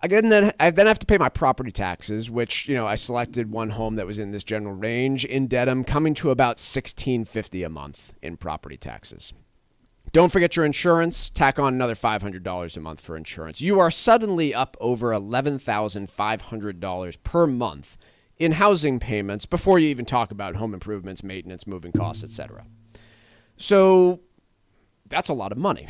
I then have to pay my property taxes, which, I selected one home that was in this general range in Dedham, coming to about $1,650 a month in property taxes. Don't forget your insurance. Tack on another $500 a month for insurance. You are suddenly up over $11,500 per month in housing payments before you even talk about home improvements, maintenance, moving costs, etc. So that's a lot of money.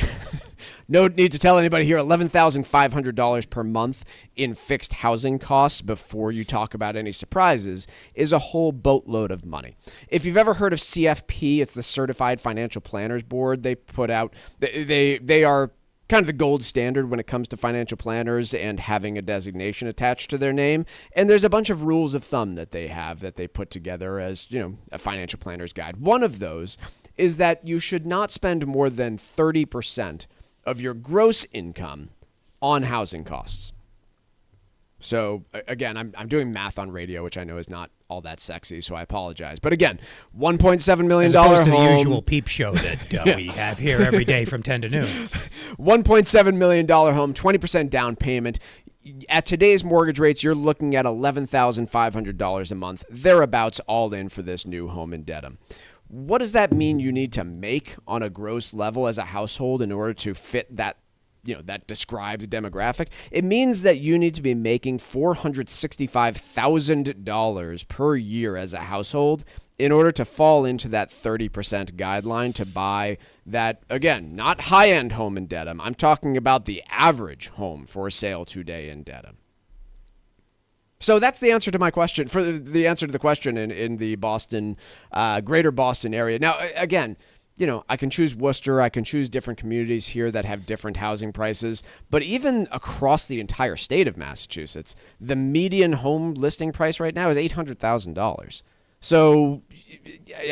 No need to tell anybody here, $11,500 per month in fixed housing costs before you talk about any surprises is a whole boatload of money. If you've ever heard of CFP, it's the Certified Financial Planners Board. They put out, they are kind of the gold standard when it comes to financial planners and having a designation attached to their name. And there's a bunch of rules of thumb that they have that they put together as, a financial planner's guide. One of those is that you should not spend more than 30% of your gross income on housing costs. So again, I'm doing math on radio, which I know is not all that sexy, so I apologize. But again, $1.7 million home. As opposed to the usual peep show that we have here every day from 10 to noon. $1.7 million home, 20% down payment. At today's mortgage rates, you're looking at $11,500 a month, thereabouts all in for this new home in Dedham. What does that mean you need to make on a gross level as a household in order to fit that, that described demographic? It means that you need to be making $465,000 per year as a household in order to fall into that 30% guideline to buy that, again, not high-end home in Dedham. I'm talking about the average home for sale today in Dedham. So that's the answer to my question, for the answer to the question in the Boston, greater Boston area. Now, again, I can choose Worcester. I can choose different communities here that have different housing prices. But even across the entire state of Massachusetts, the median home listing price right now is $800,000. So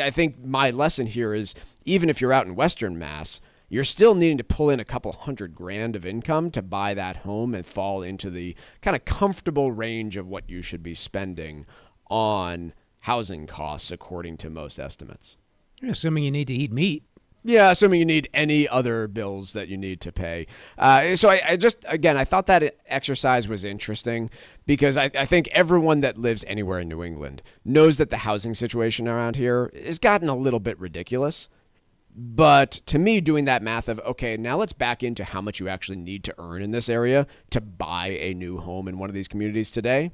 I think my lesson here is even if you're out in Western Mass, you're still needing to pull in a couple $100,000 of income to buy that home and fall into the kind of comfortable range of what you should be spending on housing costs according to most estimates. Assuming you need to eat meat. Yeah, assuming you need any other bills that you need to pay. So I thought that exercise was interesting because I think everyone that lives anywhere in New England knows that the housing situation around here has gotten a little bit ridiculous. But to me, doing that math of, okay, now let's back into how much you actually need to earn in this area to buy a new home in one of these communities today.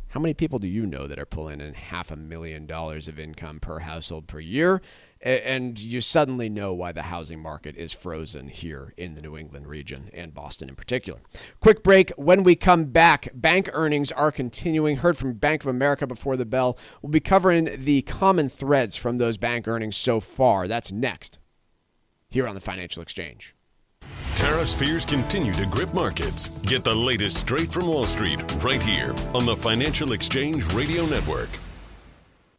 How many people do you know that are pulling in $500,000 of income per household per year? And you suddenly know why the housing market is frozen here in the New England region and Boston in particular. Quick break. When we come back, bank earnings are continuing. Heard from Bank of America before the bell. We'll be covering the common threads from those bank earnings so far. That's next here on the Financial Exchange. Tariffs fears continue to grip markets. Get the latest straight from Wall Street right here on the Financial Exchange Radio Network.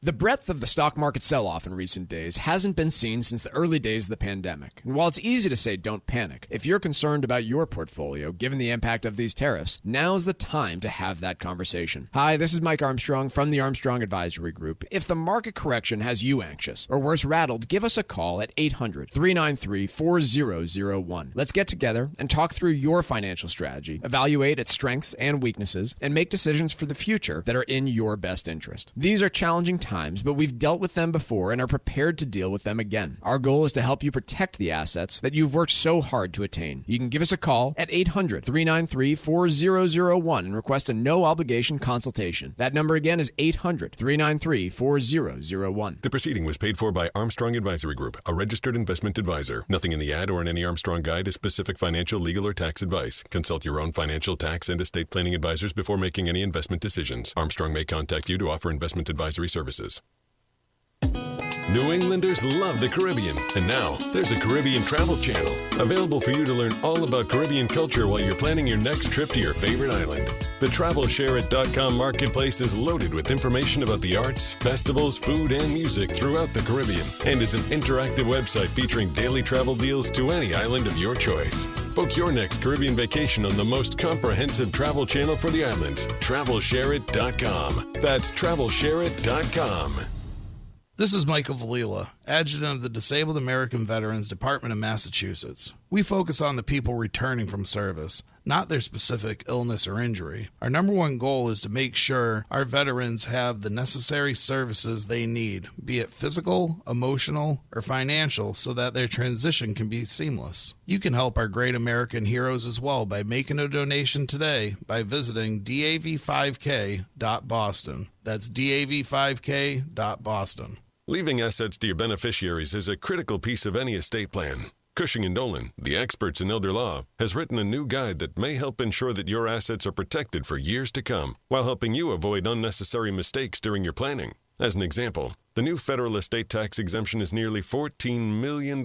The breadth of the stock market sell-off in recent days hasn't been seen since the early days of the pandemic. And while it's easy to say don't panic, if you're concerned about your portfolio, given the impact of these tariffs, now's the time to have that conversation. Hi, this is Mike Armstrong from the Armstrong Advisory Group. If the market correction has you anxious, or worse, rattled, give us a call at 800-393-4001. Let's get together and talk through your financial strategy, evaluate its strengths and weaknesses, and make decisions for the future that are in your best interest. These are challenging times, but we've dealt with them before and are prepared to deal with them again. Our goal is to help you protect the assets that you've worked so hard to attain. You can give us a call at 800-393-4001 and request a no-obligation consultation. That number again is 800-393-4001. The proceeding was paid for by Armstrong Advisory Group, a registered investment advisor. Nothing in the ad or in any Armstrong guide is specific financial, legal, or tax advice. Consult your own financial, tax, and estate planning advisors before making any investment decisions. Armstrong may contact you to offer investment advisory services. New Englanders love the Caribbean, and now there's a Caribbean travel channel available for you to learn all about Caribbean culture while you're planning your next trip to your favorite island. The TravelShareIt.com marketplace is loaded with information about the arts, festivals, food, and music throughout the Caribbean, and is an interactive website featuring daily travel deals to any island of your choice. Book your next Caribbean vacation on the most comprehensive travel channel for the islands, TravelShareIt.com. That's TravelShareIt.com. This is Michael Valila, Adjutant of the Disabled American Veterans Department of Massachusetts. We focus on the people returning from service, not their specific illness or injury. Our number one goal is to make sure our veterans have the necessary services they need, be it physical, emotional, or financial, so that their transition can be seamless. You can help our great American heroes as well by making a donation today by visiting dav5k.boston. That's dav5k.boston. Leaving assets to your beneficiaries is a critical piece of any estate plan. Cushing & Dolan, the experts in elder law, has written a new guide that may help ensure that your assets are protected for years to come, while helping you avoid unnecessary mistakes during your planning. As an example, the new federal estate tax exemption is nearly $14 million.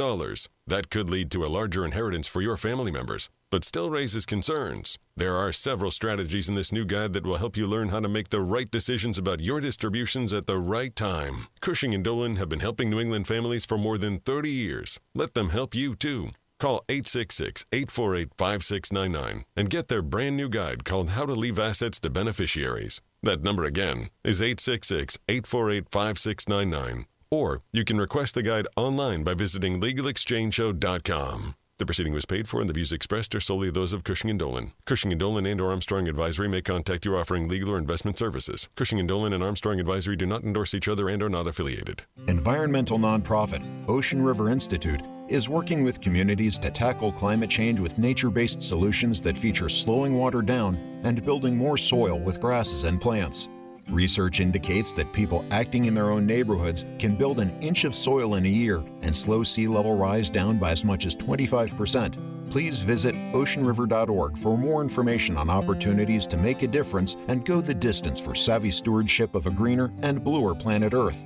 That could lead to a larger inheritance for your family members, but still raises concerns. There are several strategies in this new guide that will help you learn how to make the right decisions about your distributions at the right time. Cushing & Dolan have been helping New England families for more than 30 years. Let them help you, too. Call 866-848-5699 and get their brand new guide called How to Leave Assets to Beneficiaries. That number again is 866-848-5699. Or you can request the guide online by visiting LegalExchangeShow.com. The proceeding was paid for and the views expressed are solely those of Cushing & Dolan. Cushing & Dolan and or Armstrong Advisory may contact you offering legal or investment services. Cushing & Dolan and Armstrong Advisory do not endorse each other and are not affiliated. Environmental nonprofit Ocean River Institute is working with communities to tackle climate change with nature-based solutions that feature slowing water down and building more soil with grasses and plants. Research indicates that people acting in their own neighborhoods can build an inch of soil in a year and slow sea level rise down by as much as 25%. Please visit oceanriver.org for more information on opportunities to make a difference and go the distance for savvy stewardship of a greener and bluer planet Earth.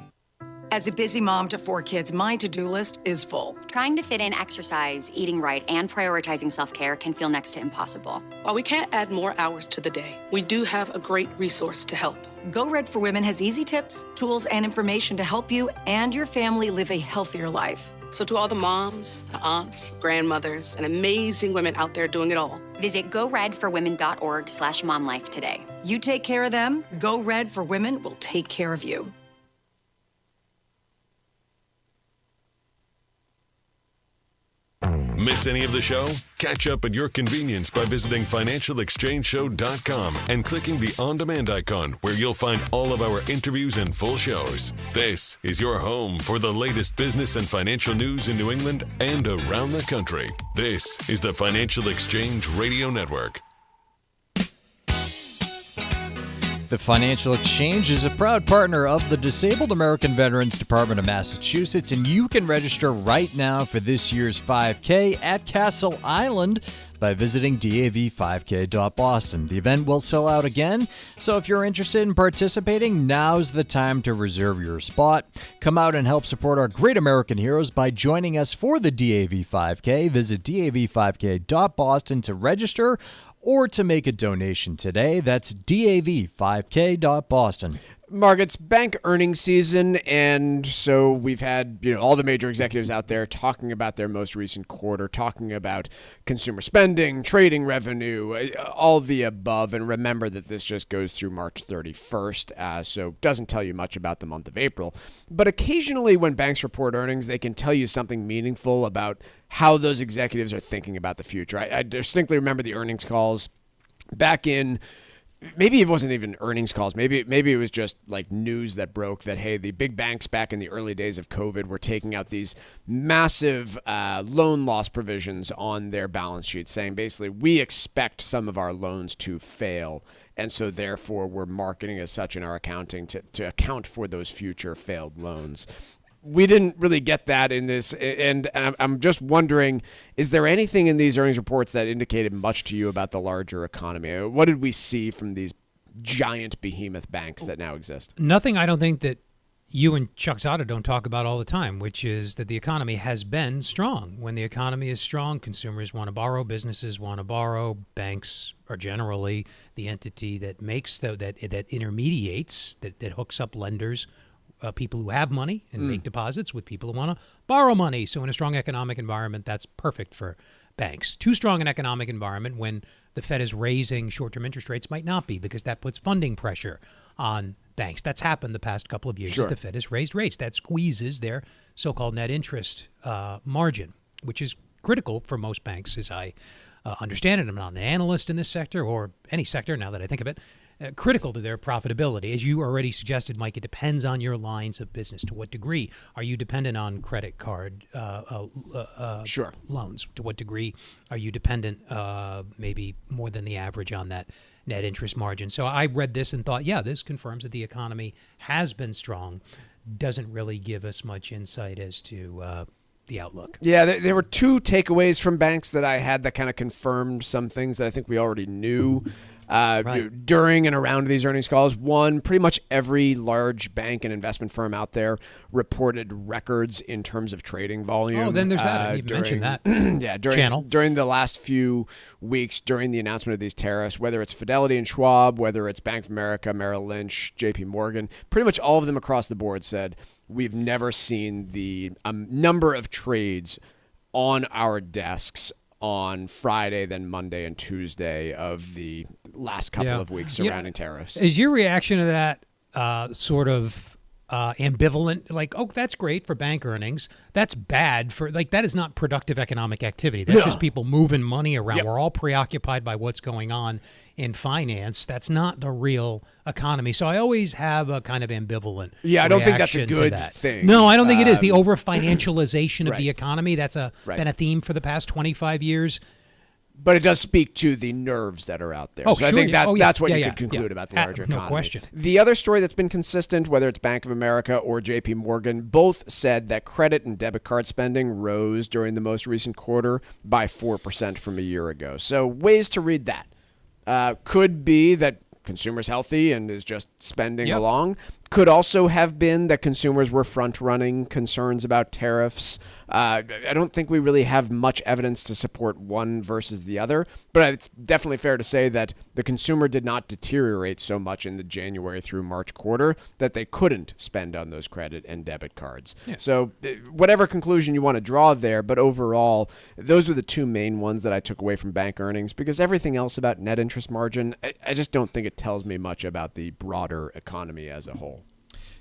As a busy mom to 4 kids, my to-do list is full. Trying to fit in exercise, eating right, and prioritizing self-care can feel next to impossible. While we can't add more hours to the day, we do have a great resource to help. Go Red for Women has easy tips, tools, and information to help you and your family live a healthier life. So to all the moms, the aunts, grandmothers, and amazing women out there doing it all, visit goredforwomen.org/momlife today. You take care of them, Go Red for Women will take care of you. Miss any of the show? Catch up at your convenience by visiting financialexchangeshow.com and clicking the on-demand icon where you'll find all of our interviews and full shows. This is your home for the latest business and financial news in New England and around the country. This is the Financial Exchange Radio Network. The Financial Exchange is a proud partner of the Disabled American Veterans Department of Massachusetts, and you can register right now for this year's 5K at Castle Island by visiting dav5k.boston. The event will sell out again, so if you're interested in participating, now's the time to reserve your spot. Come out and help support our great American heroes by joining us for the DAV 5K. Visit dav5k.boston to register or to make a donation today. That's dav5k.boston. Mark, it's bank earnings season, and so we've had all the major executives out there talking about their most recent quarter, talking about consumer spending, trading revenue, all the above. And remember that this just goes through March 31st, so doesn't tell you much about the month of April. But occasionally when banks report earnings, they can tell you something meaningful about how those executives are thinking about the future. I distinctly remember the earnings calls back in, maybe it wasn't even earnings calls. Maybe it was just like news that broke that, hey, the big banks back in the early days of COVID were taking out these massive loan loss provisions on their balance sheets, saying basically we expect some of our loans to fail, and so therefore we're marketing as such in our accounting to account for those future failed loans. We didn't really get that in this, and I'm just wondering, is there anything in these earnings reports that indicated much to you about the larger economy? What did we see from these giant behemoth banks that now exist? Nothing I don't think that you and Chuck Zada don't talk about all the time, which is that the economy has been strong. When the economy is strong, consumers want to borrow, businesses want to borrow, banks are generally the entity that makes, that intermediates, that hooks up lenders, people who have money and make deposits with people who want to borrow money. So in a strong economic environment, that's perfect for banks. Too strong an economic environment when the Fed is raising short-term interest rates might not be, because that puts funding pressure on banks. That's happened the past couple of years. Sure. As the Fed has raised rates. That squeezes their so-called net interest margin, which is critical for most banks, as I understand it. I'm not an analyst in this sector or any sector now that I think of it. Critical to their profitability. As you already suggested, Mike, it depends on your lines of business. To what degree are you dependent on credit card Sure. loans? To what degree are you dependent, maybe more than the average, on that net interest margin? So I read this and thought, yeah, this confirms that the economy has been strong. Doesn't really give us much insight as to the outlook. Yeah, there were two takeaways from banks that I had that kind of confirmed some things that I think we already knew. During and around these earnings calls. One, pretty much every large bank and investment firm out there reported records in terms of trading volume. Oh, then there's that. I didn't even mention that. Yeah, during the last few weeks, during the announcement of these tariffs, whether it's Fidelity and Schwab, whether it's Bank of America, Merrill Lynch, JP Morgan, pretty much all of them across the board said, we've never seen the number of trades on our desks on Friday, then Monday and Tuesday of the last couple of weeks surrounding tariffs. Is your reaction to that sort of ambivalent? Like, oh, that's great for bank earnings. That's bad for, like, that is not productive economic activity. That's just people moving money around. Yep. We're all preoccupied by what's going on in finance. That's not the real economy. So I always have a kind of ambivalent I don't think that's a reaction good to that. thing. No, I don't think it is. The over-financialization of the Right. economy, that's been a theme for the past 25 years. But it does speak to the nerves that are out there. Oh, so I sure, think yeah. that's what Yeah, you yeah, could conclude yeah. about the larger No economy. question. The other story that's been consistent, whether it's Bank of America or JP Morgan, both said that credit and debit card spending rose during the most recent quarter by 4% from a year ago. So ways to read that. Could be that consumers healthy and is just spending along. Could also have been that consumers were front-running concerns about tariffs. I don't think we really have much evidence to support one versus the other, but it's definitely fair to say that the consumer did not deteriorate so much in the January through March quarter that they couldn't spend on those credit and debit cards. Yeah. So whatever conclusion you want to draw there, but overall, those were the two main ones that I took away from bank earnings, because everything else about net interest margin, I just don't think it tells me much about the broader economy as a whole.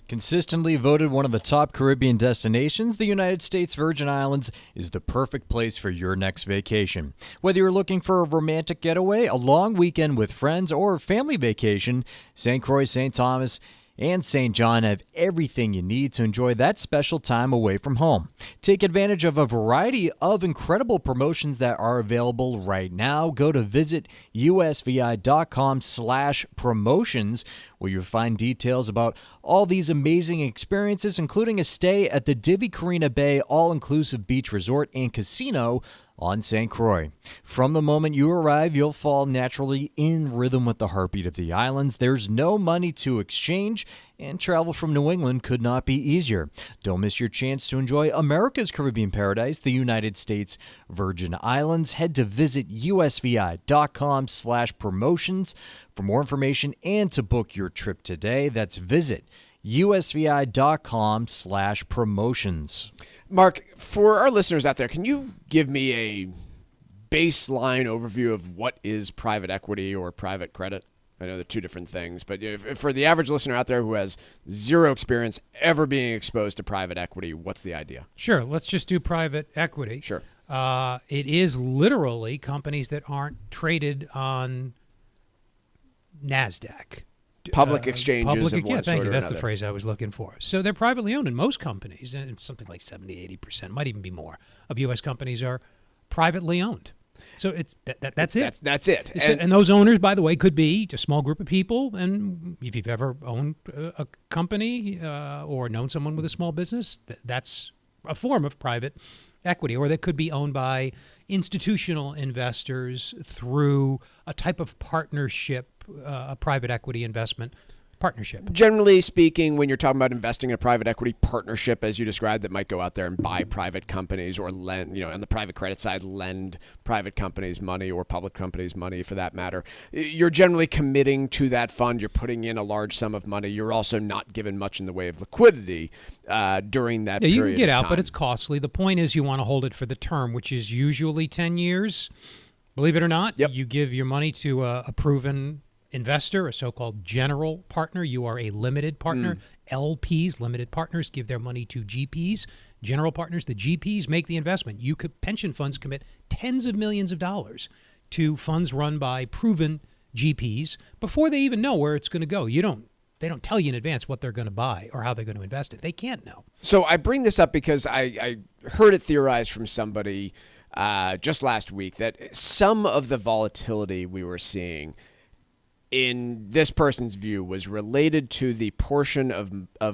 Consistently voted one of the top Caribbean destinations, the United States Virgin Islands is the perfect place for your next vacation. Whether you're looking for a romantic getaway, a long weekend with friends, or a family vacation, St. Croix, St. Thomas, and St. John have everything you need to enjoy that special time away from home. Take advantage of a variety of incredible promotions that are available right now. Go to visitusvi.com/promotions, where you'll find details about all these amazing experiences, including a stay at the Divi Carina Bay all-inclusive beach resort and casino on St. Croix. From the moment you arrive, you'll fall naturally in rhythm with the heartbeat of the islands. There's no money to exchange, and travel from New England could not be easier. Don't miss your chance to enjoy America's Caribbean paradise, the United States Virgin Islands. Head to visitusvi.com/promotions for more information and to book your trip today. That's visitusvi.com/promotions. Mark, for our listeners out there, can you give me a baseline overview of what is private equity or private credit? I know they're two different things, but if for the average listener out there who has zero experience ever being exposed to private equity, what's the idea? Sure, let's just do private equity. Sure. It is literally companies that aren't traded on NASDAQ. Public exchanges of one thank sort you. or That's another. the phrase I was looking for. So they're privately owned in most companies, and something like 70-80%, might even be more, of U.S. companies are privately owned. So it's that's it. That's it. And those owners, by the way, could be a small group of people. And if you've ever owned a company or known someone with a small business, that's a form of private equity. Or they could be owned by institutional investors through a type of partnership, a private equity investment partnership. Generally speaking, when you're talking about investing in a private equity partnership, as you described, that might go out there and buy private companies or lend, on the private credit side, lend private companies money or public companies money for that matter. You're generally committing to that fund. You're putting in a large sum of money. You're also not given much in the way of liquidity during that period. You can get of out, time. but it's costly. The point is you want to hold it for the term, which is usually 10 years. Believe it or not, you give your money to a proven investor, a so-called general partner. You are a limited partner. LPs, limited partners, give their money to GPs, general partners. The GPs make the investment. Pension funds commit tens of millions of dollars to funds run by proven GPs before they even know where it's going to go. They don't tell you in advance what they're going to buy or how they're going to invest it. They can't know. So I bring this up because I heard it theorized from somebody just last week that some of the volatility we were seeing in this person's view was related to the portion of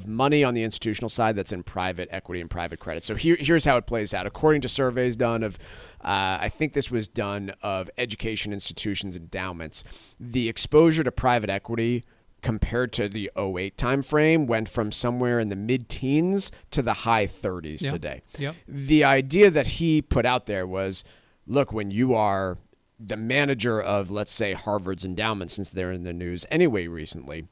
money on the institutional side that's in private equity and private credit. So here's how it plays out. According to surveys done of, I think this was done of education institutions, endowments, the exposure to private equity compared to the 2008 timeframe went from somewhere in the mid-teens to the high 30s today. Yep. The idea that he put out there was, look, when you are the manager of, let's say, Harvard's endowment, since they're in the news anyway recently,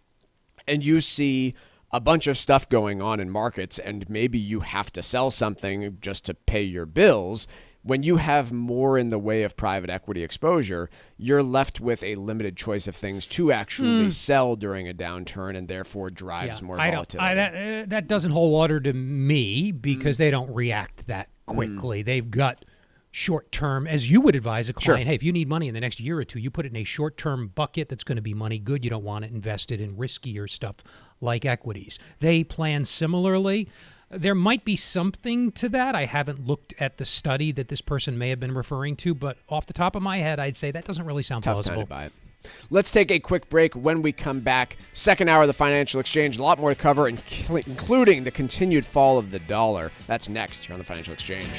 and you see a bunch of stuff going on in markets and maybe you have to sell something just to pay your bills, when you have more in the way of private equity exposure, you're left with a limited choice of things to actually sell during a downturn and therefore drives more volatility. That doesn't hold water to me because they don't react that quickly. They've got short-term, as you would advise a client, hey, if you need money in the next year or two, you put it in a short-term bucket that's going to be money good. You don't want it invested in riskier stuff like equities. They plan similarly. There might be something to that. I haven't looked at the study that this person may have been referring to, but off the top of my head, I'd say that doesn't really sound plausible. Tough time to buy it. Let's take a quick break. When we come back, second hour of the Financial Exchange, a lot more to cover, including the continued fall of the dollar. That's next here on the Financial Exchange.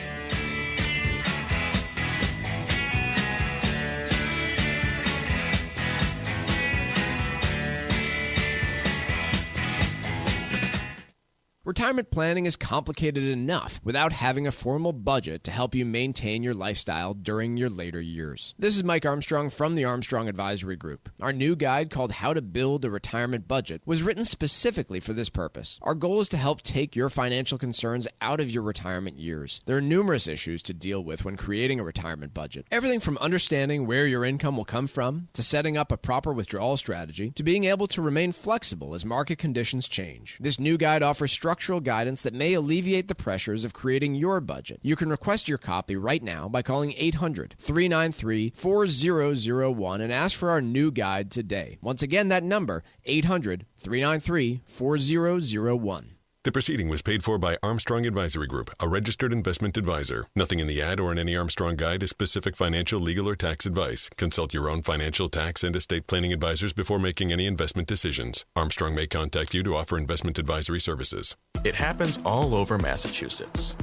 Retirement planning is complicated enough without having a formal budget to help you maintain your lifestyle during your later years. This is Mike Armstrong from the Armstrong Advisory Group. Our new guide called How to Build a Retirement Budget was written specifically for this purpose. Our goal is to help take your financial concerns out of your retirement years. There are numerous issues to deal with when creating a retirement budget. Everything from understanding where your income will come from, to setting up a proper withdrawal strategy, to being able to remain flexible as market conditions change. This new guide offers structural guidance that may alleviate the pressures of creating your budget. You can request your copy right now by calling 800-393-4001 and ask for our new guide today. Once again, that number, 800-393-4001. The proceeding was paid for by Armstrong Advisory Group, a registered investment advisor. Nothing in the ad or in any Armstrong guide is specific financial, legal, or tax advice. Consult your own financial, tax, and estate planning advisors before making any investment decisions. Armstrong may contact you to offer investment advisory services. It happens all over Massachusetts.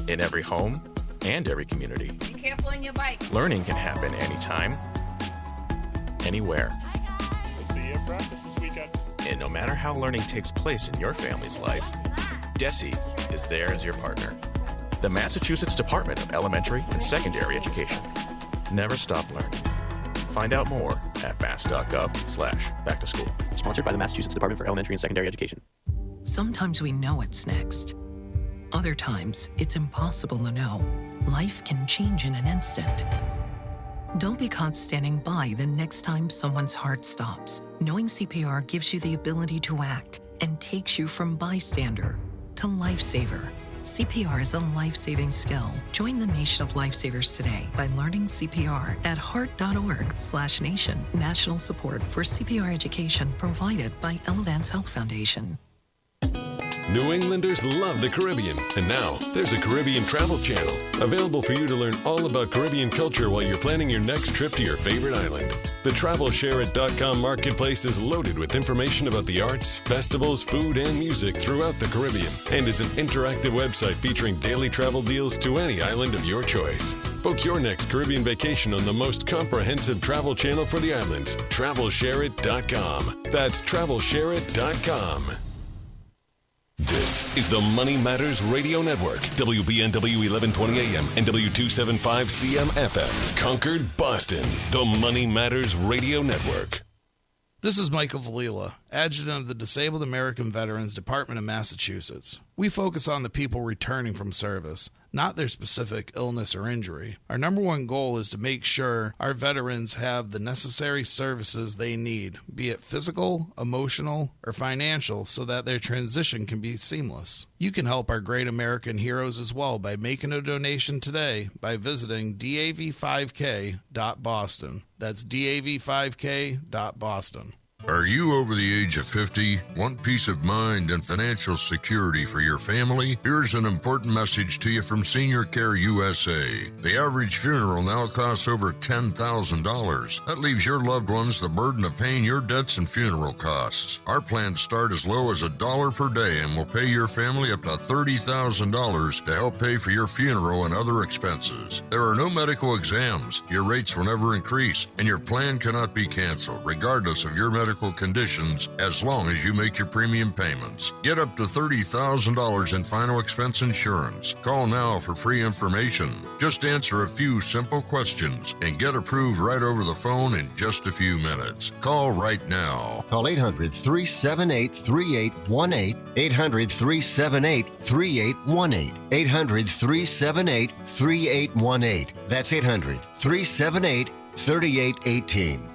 In every home and every community. Be careful on your bike. Learning can happen anytime, anywhere. We'll see you in practice this weekend. And no matter how learning takes place in your family's life, DESE is there as your partner. The Massachusetts Department of Elementary and Secondary Education. Never stop learning. Find out more at mass.gov/back-to-school. Sponsored by the Massachusetts Department for Elementary and Secondary Education. Sometimes we know what's next. Other times, it's impossible to know. Life can change in an instant. Don't be caught standing by the next time someone's heart stops. Knowing CPR gives you the ability to act and takes you from bystander to lifesaver. CPR is a life-saving skill. Join the nation of lifesavers today by learning CPR at heart.org/nation. National support for CPR education provided by Elevance Health Foundation. New Englanders love the Caribbean, and now there's a Caribbean travel channel available for you to learn all about Caribbean culture while you're planning your next trip to your favorite island. The TravelShareIt.com marketplace is loaded with information about the arts, festivals, food, and music throughout the Caribbean, and is an interactive website featuring daily travel deals to any island of your choice. Book your next Caribbean vacation on the most comprehensive travel channel for the islands, TravelShareIt.com. That's TravelShareIt.com. This is the Money Matters Radio Network, WBNW 1120 AM and W275 CM FM, Concord, Boston, the Money Matters Radio Network. This is Michael Valila, Adjutant of the Disabled American Veterans Department of Massachusetts. We focus on the people returning from service, not their specific illness or injury. Our number one goal is to make sure our veterans have the necessary services they need, be it physical, emotional, or financial, so that their transition can be seamless. You can help our great American heroes as well by making a donation today by visiting dav5k.boston. That's dav5k.boston. Are you over the age of 50? Want peace of mind and financial security for your family? Here's an important message to you from Senior Care USA. The average funeral now costs over $10,000. That leaves your loved ones the burden of paying your debts and funeral costs. Our plans start as low as $1 per day and will pay your family up to $30,000 to help pay for your funeral and other expenses. There are no medical exams. Your rates will never increase, and your plan cannot be canceled, regardless of your medical conditions, as long as you make your premium payments. Get up to $30,000 in final expense insurance. Call now for free information. Just answer a few simple questions and get approved right over the phone in just a few minutes. Call right now. Call 800-378-3818. 800-378-3818. 800-378-3818. That's 800-378-3818.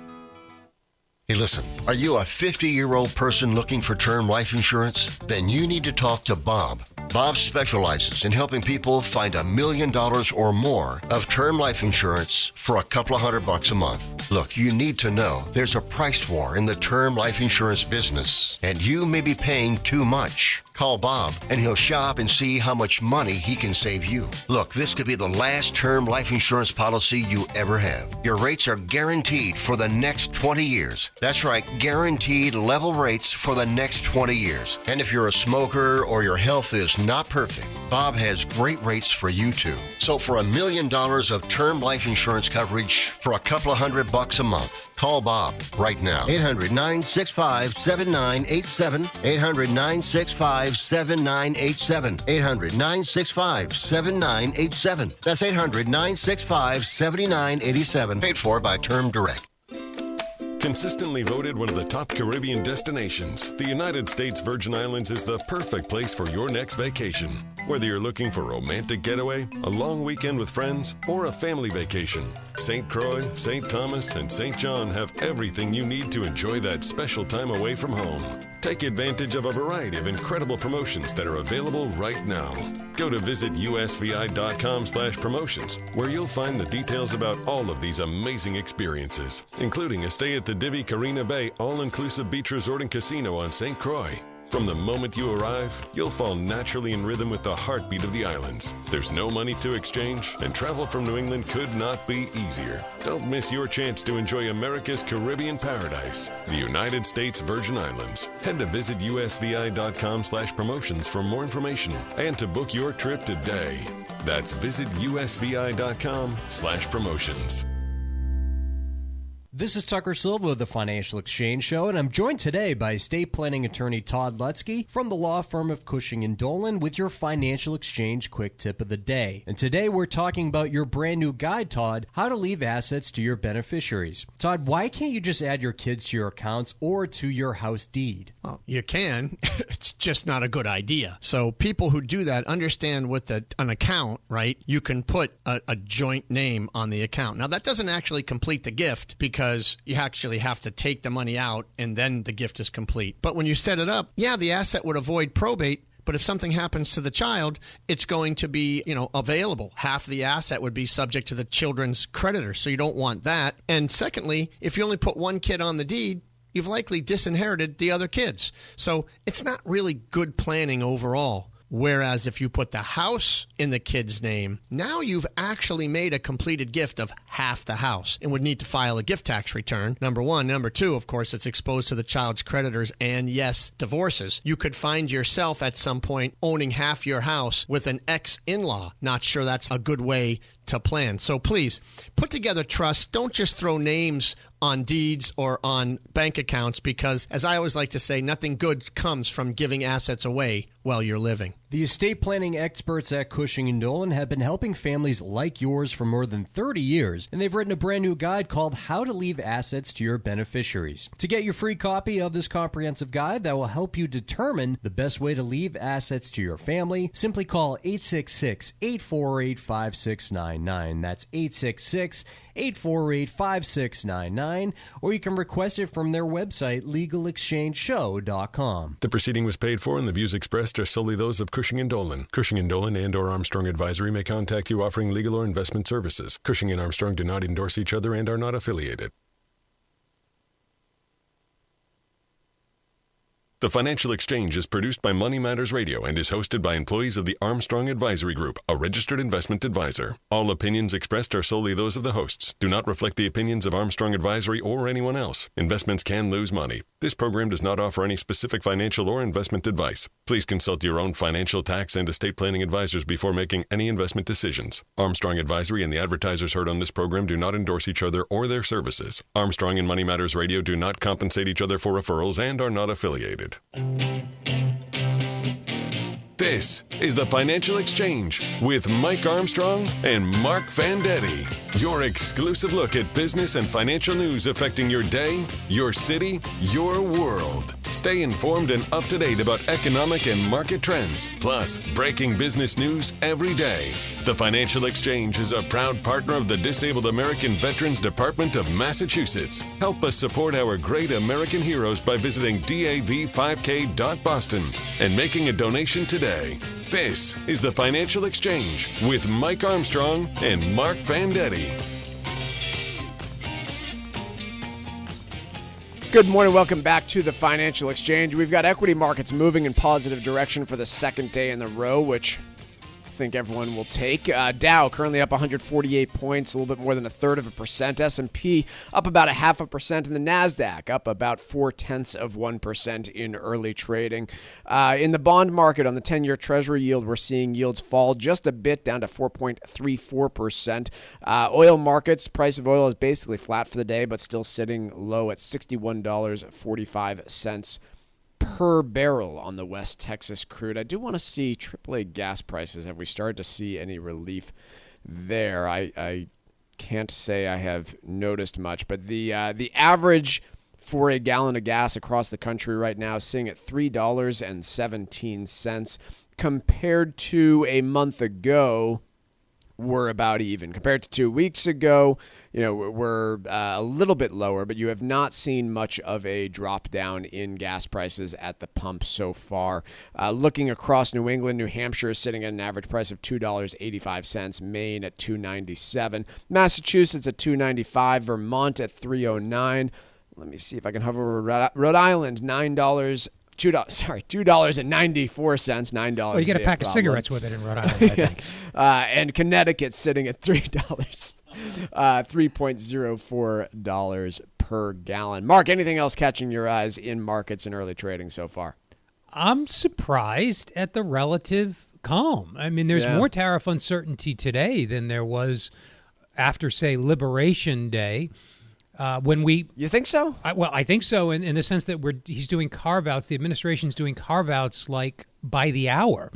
Hey, listen, are you a 50-year-old person looking for term life insurance? Then you need to talk to Bob. Bob specializes in helping people find $1 million or more of term life insurance for a couple of $100 a month. Look, you need to know there's a price war in the term life insurance business, and you may be paying too much. Call Bob, and he'll shop and see how much money he can save you. Look, this could be the last term life insurance policy you ever have. Your rates are guaranteed for the next 20 years. That's right, guaranteed level rates for the next 20 years. And if you're a smoker or your health is is not perfect, Bob has great rates for you too. So for $1 million of term life insurance coverage for a couple of $100 a month, call Bob right now. 800-965-7987. 800-965-7987. 800-965-7987. That's 800-965-7987. Paid for by Term Direct. Consistently voted one of the top Caribbean destinations, the United States Virgin Islands is the perfect place for your next vacation. Whether you're looking for a romantic getaway, a long weekend with friends, or a family vacation, St. Croix, St. Thomas, and St. John have everything you need to enjoy that special time away from home. Take advantage of a variety of incredible promotions that are available right now. Go to visitusvi.com/promotions, where you'll find the details about all of these amazing experiences, including a stay at the Divi Carina Bay all-inclusive beach resort and casino on St. Croix. From the moment you arrive, you'll fall naturally in rhythm with the heartbeat of the islands. There's no money to exchange, and travel from New England could not be easier. Don't miss your chance to enjoy America's Caribbean paradise, the United States Virgin Islands. Head to visitusvi.com/promotions for more information and to book your trip today. That's visitusvi.com/promotions. This is Tucker Silva of the Financial Exchange Show, and I'm joined today by estate planning attorney Todd Lutzke from the law firm of Cushing & Dolan with your Financial Exchange Quick Tip of the Day. And today we're talking about your brand new guide, Todd, how to leave assets to your beneficiaries. Todd, why can't you just add your kids to your accounts or to your house deed? Well, you can. It's just not a good idea. So people who do that understand with an account, right, you can put a joint name on the account. Now, that doesn't actually complete the gift because you actually have to take the money out and then the gift is complete. But when you set it up, yeah, the asset would avoid probate. But if something happens to the child, it's going to be, available. Half the asset would be subject to the children's creditor. So you don't want that. And secondly, if you only put one kid on the deed, you've likely disinherited the other kids. So it's not really good planning overall. Whereas if you put the house in the kid's name, now you've actually made a completed gift of half the house and would need to file a gift tax return, number one. Number two, of course, it's exposed to the child's creditors and, yes, divorces. You could find yourself at some point owning half your house with an ex-in-law. Not sure that's a good way to plan. So please, put together trusts. Don't just throw names on deeds or on bank accounts because, as I always like to say, nothing good comes from giving assets away while you're living. The estate planning experts at Cushing & Dolan have been helping families like yours for more than 30 years, and they've written a brand new guide called How to Leave Assets to Your Beneficiaries. To get your free copy of this comprehensive guide that will help you determine the best way to leave assets to your family, simply call 866-848-5699. That's 866-848-5699, or you can request it from their website, legalexchangeshow.com. The proceeding was paid for and the views expressed are solely those of Cushing & Dolan. Cushing & Dolan and or Armstrong Advisory may contact you offering legal or investment services. Cushing and Armstrong do not endorse each other and are not affiliated. The Financial Exchange is produced by Money Matters Radio and is hosted by employees of the Armstrong Advisory Group, a registered investment advisor. All opinions expressed are solely those of the hosts, do not reflect the opinions of Armstrong Advisory or anyone else. Investments can lose money. This program does not offer any specific financial or investment advice. Please consult your own financial, tax, and estate planning advisors before making any investment decisions. Armstrong Advisory and the advertisers heard on this program do not endorse each other or their services. Armstrong and Money Matters Radio do not compensate each other for referrals and are not affiliated. This is the Financial Exchange with Mike Armstrong and Marc Fandetti. Your exclusive look at business and financial news affecting your day, your city, your world. Stay informed and up to date about economic and market trends, plus breaking business news every day. The Financial Exchange is a proud partner of the Disabled American Veterans Department of Massachusetts. Help us support our great American heroes by visiting dav5k.boston and making a donation today. This is the Financial Exchange with Mike Armstrong and Marc Fandetti. Good morning. Welcome back to the Financial Exchange. We've got equity markets moving in positive direction for the second day in a row, which think everyone will take. Dow currently up 148 points, a little bit more than 1/3%. S&P up about 0.5%, and the NASDAQ up about 0.4% in early trading. In the bond market, on the 10-year Treasury yield, we're seeing yields fall just a bit, down to 4.34%. Oil markets, price of oil is basically flat for the day, but still sitting low at $61.45 per barrel on the West Texas crude. I do want to see AAA gas prices. Have we started to see any relief there? I can't say I have noticed much, but the average for a gallon of gas across the country right now is sitting at $3.17 compared to a month ago. We're about even. Compared to 2 weeks ago, we're a little bit lower, but you have not seen much of a drop down in gas prices at the pump so far. Looking across New England, New Hampshire is sitting at an average price of $2.85, Maine at $2.97, Massachusetts at $2.95, Vermont at $3.09. Let me see if I can hover over Rhode Island, $2.94, $9. Well, you get a pack of cigarettes with it in Rhode Island, I think. And Connecticut sitting at $3, $3.04 per gallon. Mark, anything else catching your eyes in markets and early trading so far? I'm surprised at the relative calm. I mean, there's more tariff uncertainty today than there was after, say, Liberation Day. You think so? I think so in the sense that he's doing carve-outs. The administration's doing carve-outs like by the hour.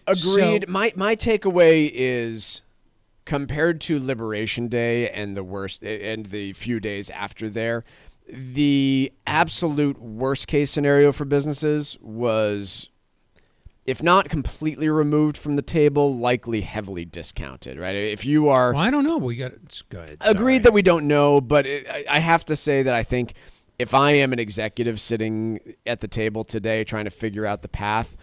Agreed. So, my takeaway is, compared to Liberation Day and the few days after there, the absolute worst case scenario for businesses was, if not completely removed from the table, likely heavily discounted, right? If you are... Well, I don't know. We got it. Go ahead. Agreed that we don't know, but I have to say that I think if I am an executive sitting at the table today trying to figure out the path,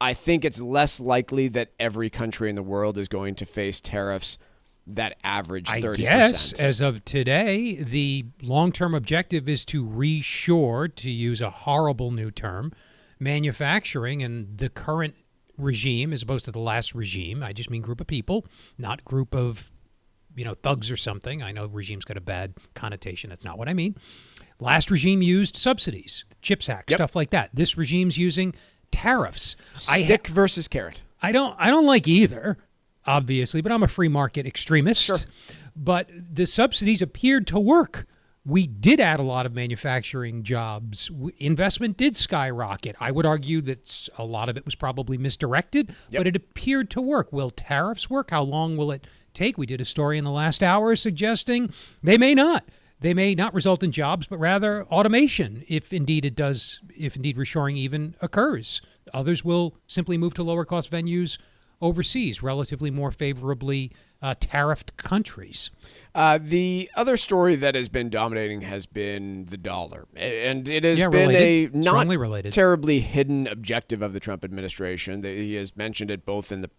I think it's less likely that every country in the world is going to face tariffs that average 30%. I guess, as of today, the long-term objective is to reshore, to use a horrible new term, manufacturing, and the current regime, as opposed to the last regime, I just mean group of people, not group of, thugs or something. I know regime's got a bad connotation. That's not what I mean. Last regime used subsidies, CHIPS Act, stuff like that. This regime's using tariffs. Stick versus carrot. I don't like either, obviously, but I'm a free market extremist. Sure. But the subsidies appeared to work. We did add a lot of manufacturing jobs. Investment did skyrocket. I would argue that a lot of it was probably misdirected, but it appeared to work. Will tariffs work? How long will it take? We did a story in the last hour suggesting they may not. They may not result in jobs, but rather automation, if indeed reshoring even occurs. Others will simply move to lower cost venues overseas, relatively more favorably tariffed countries. The other story that has been dominating has been the dollar. And it has been a not terribly hidden objective of the Trump administration. He has mentioned it both in the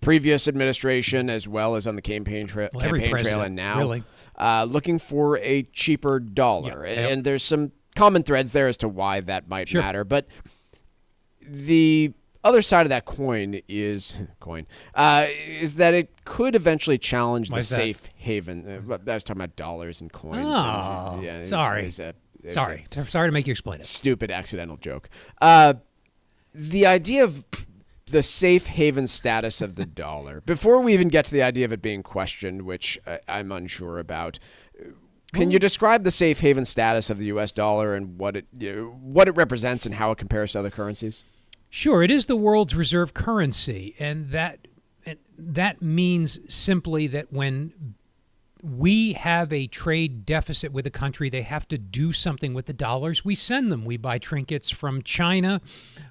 previous administration as well as on the campaign trail and now. Really. Looking for a cheaper dollar. And there's some common threads there as to why that might matter. But the other side of that coin is that it could eventually challenge the safe haven. I was talking about dollars and coins. Oh, sorry. Sorry to make you explain it. Stupid accidental joke. The idea of the safe haven status of the dollar, before we even get to the idea of it being questioned, which I'm unsure about, can you describe the safe haven status of the U.S. dollar and what it represents and how it compares to other currencies? Sure, it is the world's reserve currency, and that means simply that when we have a trade deficit with a country, they have to do something with the dollars we send them. We buy trinkets from China.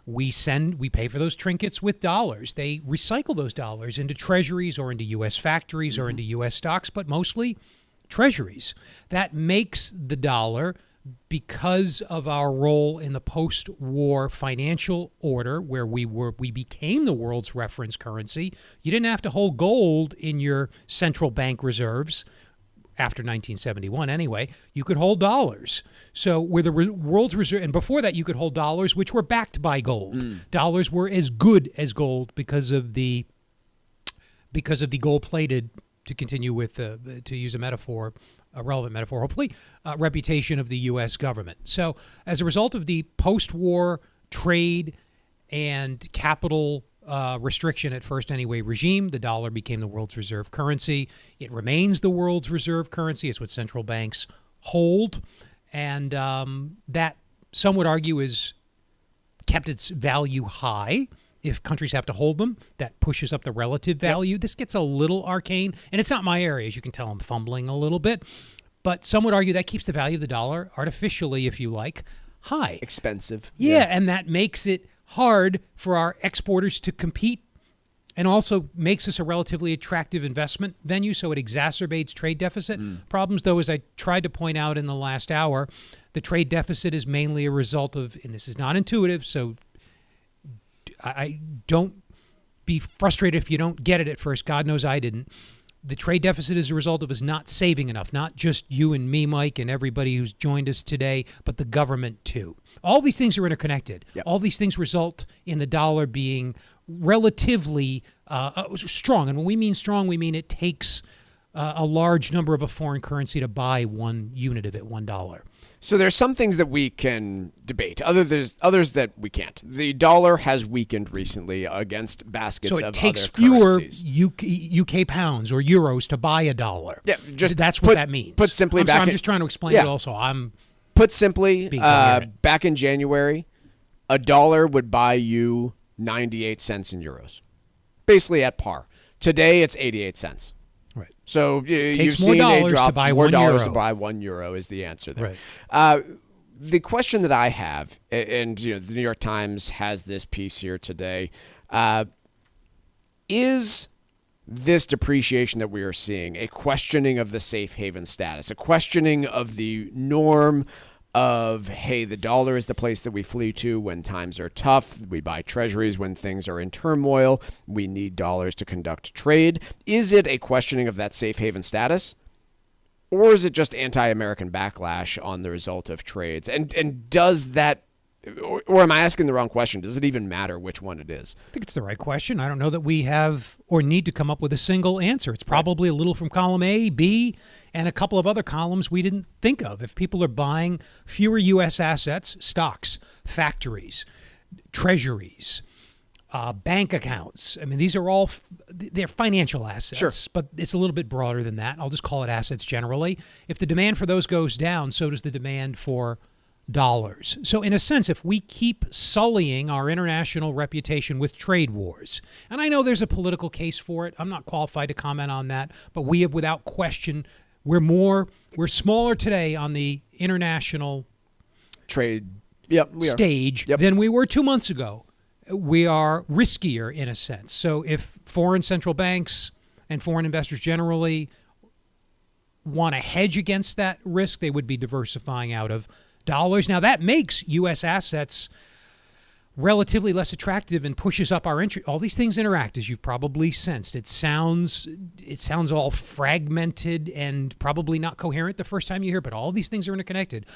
We pay for those trinkets with dollars. They recycle those dollars into treasuries or into U.S. factories or into U.S. stocks, but mostly treasuries. That makes the dollar, because of our role in the post-war financial order where we became the world's reference currency. You didn't have to hold gold in your central bank reserves after 1971 anyway. You could hold dollars. So we're the world's reserve, and before that you could hold dollars which were backed by gold. Dollars were as good as gold because of the because of the gold-plated, to continue with, to use a metaphor, a relevant metaphor, hopefully, reputation of the U.S. government. So as a result of the post-war trade and capital restriction, at first anyway, regime, the dollar became the world's reserve currency. It remains the world's reserve currency. It's what central banks hold. And that, some would argue, is kept its value high. If countries have to hold them, that pushes up the relative value. This gets a little arcane, and it's not my area. As you can tell, I'm fumbling a little bit. But some would argue that keeps the value of the dollar artificially, if you like, high. Expensive. Yeah, and that makes it hard for our exporters to compete, and also makes us a relatively attractive investment venue, so it exacerbates trade deficit problems. Though, as I tried to point out in the last hour, the trade deficit is mainly a result of, and this is not intuitive, so I don't be frustrated if you don't get it at first. God knows I didn't. The trade deficit is a result of us not saving enough, not just you and me, Mike, and everybody who's joined us today, but the government too. All these things are interconnected. Yep. All these things result in the dollar being relatively strong. And when we mean strong, we mean it takes a large number of a foreign currency to buy one unit of it, $1. So there's some things that we can debate. Others that we can't. The dollar has weakened recently against baskets of other currencies. So it takes fewer UK pounds or euros to buy a dollar. Yeah, that's what that means. Put simply, I'm just trying to explain it. Also, put simply, back in January, a dollar would buy you 98 cents in euros, basically at par. Today, it's 88 cents. Right. So you've seen a drop. To buy more dollars €1. to buy €1 is the answer there. Right. The question that I have, and the New York Times has this piece here today, is this depreciation that we are seeing a questioning of the safe haven status, a questioning of the norm of, hey, the dollar is the place that we flee to when times are tough. We buy treasuries when things are in turmoil. We need dollars to conduct trade. Is it a questioning of that safe haven status? Or is it just anti-American backlash on the result of trades? And does that, or am I asking the wrong question? Does it even matter which one it is? I think it's the right question. I don't know that we have or need to come up with a single answer. It's probably a little from column A, B, and a couple of other columns we didn't think of. If people are buying fewer U.S. assets, stocks, factories, treasuries, bank accounts. I mean, these are all, they're financial assets, sure, but it's a little bit broader than that. I'll just call it assets generally. If the demand for those goes down, so does the demand for dollars. So in a sense, if we keep sullying our international reputation with trade wars, and I know there's a political case for it, I'm not qualified to comment on that, but we have without question, we're smaller today on the international trade stage than we were 2 months ago. We are riskier in a sense. So if foreign central banks and foreign investors generally want to hedge against that risk, they would be diversifying out of dollars. Now, that makes U.S. assets relatively less attractive and pushes up our entry. All these things interact, as you've probably sensed. It sounds all fragmented and probably not coherent the first time you hear it, but all these things are interconnected.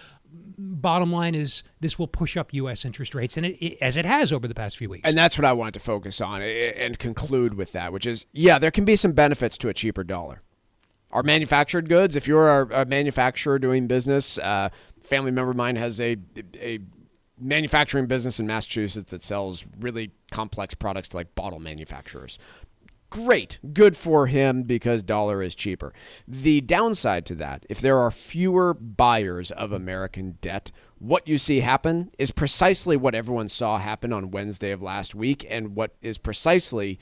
Bottom line is this will push up U.S. interest rates, and as it has over the past few weeks. And that's what I wanted to focus on and conclude with that, which is, there can be some benefits to a cheaper dollar. Our manufactured goods, if you're a manufacturer doing business, family member of mine has a manufacturing business in Massachusetts that sells really complex products to like bottle manufacturers. Great. Good for him because dollar is cheaper. The downside to that, if there are fewer buyers of American debt, what you see happen is precisely what everyone saw happen on Wednesday of last week, and what is precisely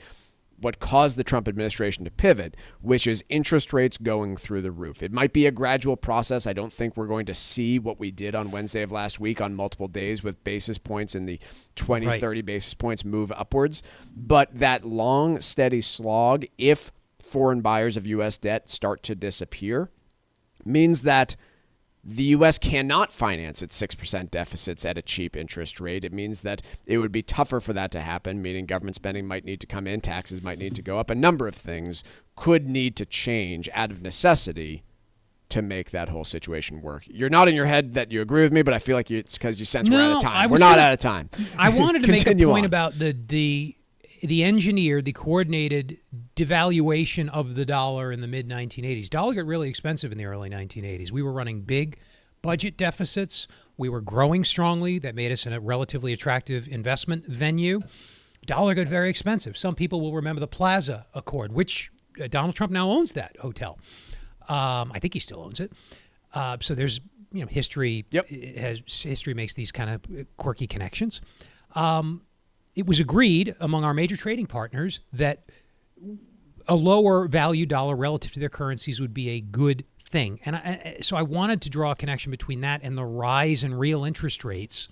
what caused the Trump administration to pivot, which is interest rates going through the roof. It might be a gradual process. I don't think we're going to see what we did on Wednesday of last week on multiple days with basis points in the 20, 30 basis points move upwards. But that long, steady slog, if foreign buyers of U.S. debt start to disappear, means that the U.S. cannot finance its 6% deficits at a cheap interest rate. It means that it would be tougher for that to happen, meaning government spending might need to come in, taxes might need to go up. A number of things could need to change out of necessity to make that whole situation work. You're nodding your head that you agree with me, but I feel like it's because you sense we're out of time. We're not out of time. I wanted to make a point about the the engineered, the coordinated devaluation of the dollar in the mid-1980s. Dollar got really expensive in the early 1980s. We were running big budget deficits. We were growing strongly. That made us a relatively attractive investment venue. Dollar got very expensive. Some people will remember the Plaza Accord, which Donald Trump now owns that hotel. I think he still owns it. So there's, history. History makes these kind of quirky connections. It was agreed among our major trading partners that a lower value dollar relative to their currencies would be a good thing. And so I wanted to draw a connection between that and the rise in real interest rates,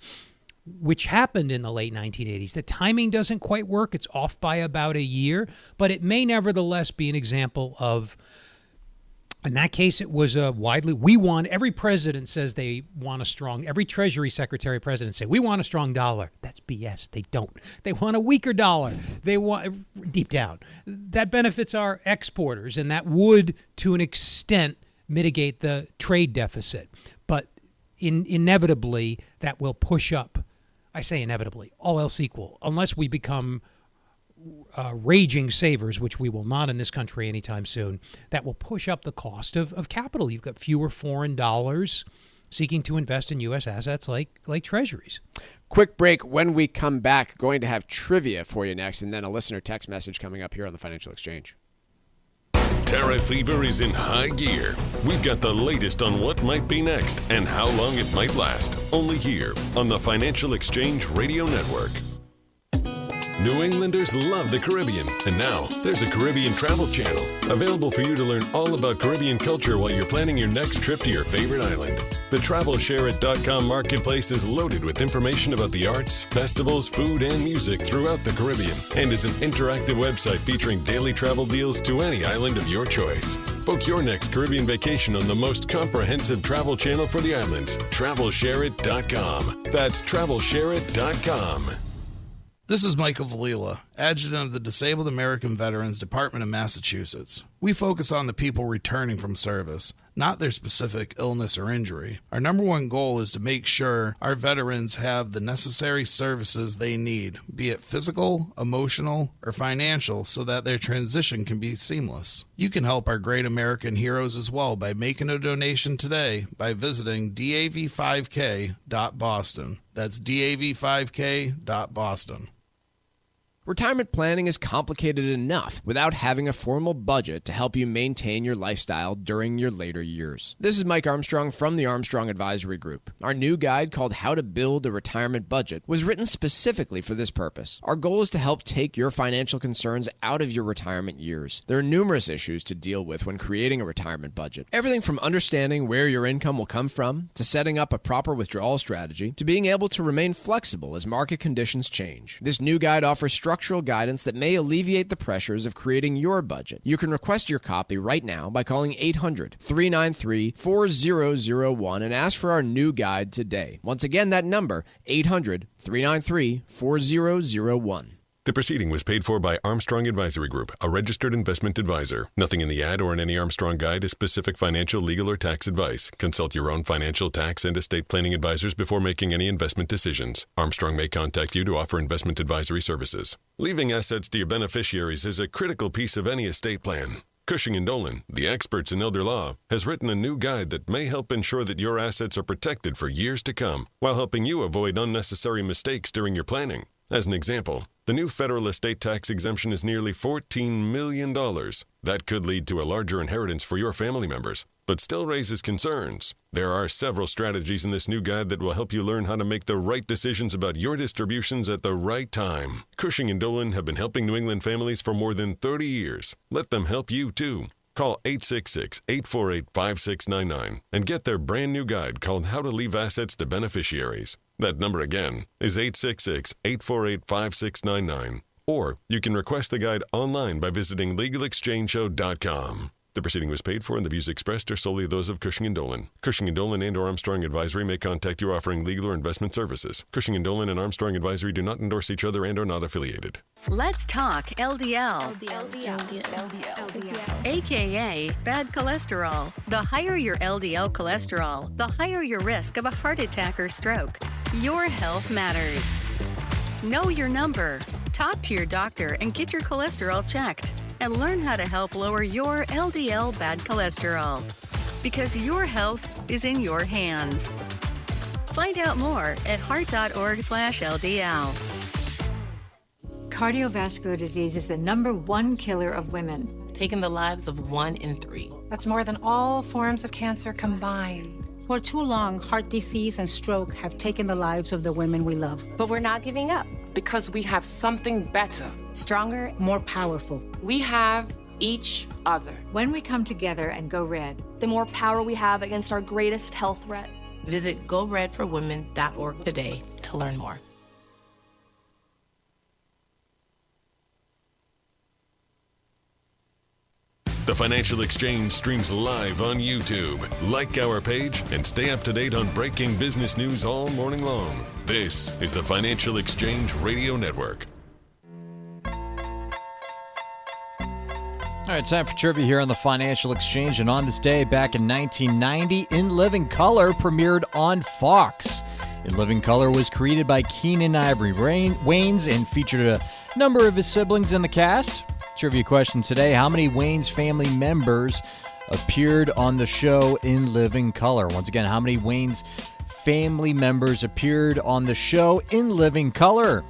which happened in the late 1980s. The timing doesn't quite work. It's off by about a year, but it may nevertheless be an example of, in that case, it was every president says they want a strong, every Treasury Secretary president say, we want a strong dollar. That's BS. They don't. They want a weaker dollar. They want, deep down, that benefits our exporters, and that would, to an extent, mitigate the trade deficit. But inevitably, that will push up, I say inevitably, all else equal, unless we become raging savers, which we will not in this country anytime soon, that will push up the cost of capital. You've got fewer foreign dollars seeking to invest in U.S. assets like treasuries. Quick break. When we come back, going to have trivia for you next, and then a listener text message coming up here on the Financial Exchange. Tariff fever is in high gear. We've got the latest on what might be next and how long it might last. Only here on the Financial Exchange Radio Network. New Englanders love the Caribbean, and now there's a Caribbean travel channel available for you to learn all about Caribbean culture while you're planning your next trip to your favorite island. The TravelShareIt.com marketplace is loaded with information about the arts, festivals, food, and music throughout the Caribbean, and is an interactive website featuring daily travel deals to any island of your choice. Book your next Caribbean vacation on the most comprehensive travel channel for the islands, TravelShareIt.com. That's TravelShareIt.com. This is Michael Valila, Adjutant of the Disabled American Veterans Department of Massachusetts. We focus on the people returning from service, not their specific illness or injury. Our number one goal is to make sure our veterans have the necessary services they need, be it physical, emotional, or financial, so that their transition can be seamless. You can help our great American heroes as well by making a donation today by visiting dav5k.boston. That's dav5k.boston. Retirement planning is complicated enough without having a formal budget to help you maintain your lifestyle during your later years. This is Mike Armstrong from the Armstrong Advisory Group. Our new guide called How to Build a Retirement Budget was written specifically for this purpose. Our goal is to help take your financial concerns out of your retirement years. There are numerous issues to deal with when creating a retirement budget. Everything from understanding where your income will come from, to setting up a proper withdrawal strategy, to being able to remain flexible as market conditions change. This new guide offers structural guidance that may alleviate the pressures of creating your budget. You can request your copy right now by calling 800-393-4001 and ask for our new guide today. Once again, that number, 800-393-4001. The proceeding was paid for by Armstrong Advisory Group, a registered investment advisor. Nothing in the ad or in any Armstrong guide is specific financial, legal, or tax advice. Consult your own financial, tax, and estate planning advisors before making any investment decisions. Armstrong may contact you to offer investment advisory services. Leaving assets to your beneficiaries is a critical piece of any estate plan. Cushing & Dolan, the experts in elder law, has written a new guide that may help ensure that your assets are protected for years to come, while helping you avoid unnecessary mistakes during your planning. As an example, the new federal estate tax exemption is nearly $14 million. That could lead to a larger inheritance for your family members, but still raises concerns. There are several strategies in this new guide that will help you learn how to make the right decisions about your distributions at the right time. Cushing & Dolan have been helping New England families for more than 30 years. Let them help you, too. Call 866-848-5699 and get their brand new guide called How to Leave Assets to Beneficiaries. That number again is 866-848-5699. Or you can request the guide online by visiting LegalExchangeShow.com. The proceeding was paid for, and the views expressed are solely those of Cushing & Dolan. Cushing & Dolan and or Armstrong Advisory may contact you offering legal or investment services. Cushing & Dolan and Armstrong Advisory do not endorse each other and are not affiliated. Let's talk LDL. AKA bad cholesterol. The higher your LDL cholesterol, the higher your risk of a heart attack or stroke. Your health matters. Know your number. Talk to your doctor and get your cholesterol checked. And learn how to help lower your LDL bad cholesterol. Because your health is in your hands. Find out more at heart.org/LDL. Cardiovascular disease is the #1 killer of women, taking the lives of 1 in 3. That's more than all forms of cancer combined. For too long, heart disease and stroke have taken the lives of the women we love. But we're not giving up because we have something better, stronger, more powerful. We have each other. When we come together and go red, the more power we have against our greatest health threat. Visit GoRedForWomen.org today to learn more. The Financial Exchange streams live on YouTube. Like our page and stay up to date on breaking business news all morning long. This is the Financial Exchange Radio Network. All right, time for trivia here on the Financial Exchange. And on this day, back in 1990, In Living Color premiered on Fox. In Living Color was created by Keenan Ivory Wayans and featured a number of his siblings in the cast. Trivia question today: how many Wayans family members appeared on the show In Living Color? Once again, how many Wayans family members appeared on the show In Living Color?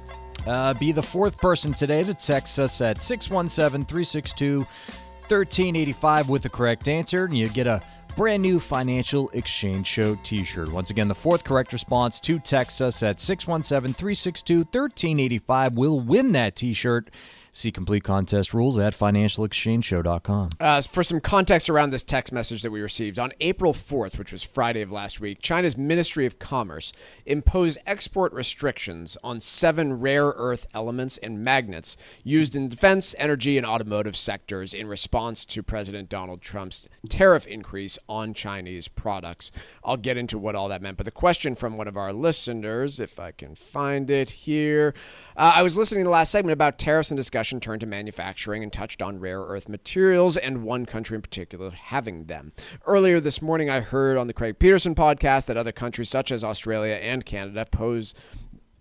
Be the fourth person today to text us at 617-362-1385 with the correct answer, and you get a brand new Financial Exchange Show t-shirt. Once again, the fourth correct response to text us at 617-362-1385 will win that t-shirt. See complete contest rules at financialexchangeshow.com. For some context around this text message that we received, on April 4th, which was Friday of last week, China's Ministry of Commerce imposed export restrictions on 7 rare earth elements and magnets used in defense, energy, and automotive sectors in response to President Donald Trump's tariff increase on Chinese products. I'll get into what all that meant, but the question from one of our listeners, if I can find it here, I was listening to the last segment about tariffs and discussion turned to manufacturing and touched on rare earth materials and one country in particular having them. Earlier this morning, I heard on the Craig Peterson podcast that other countries such as Australia and Canada pose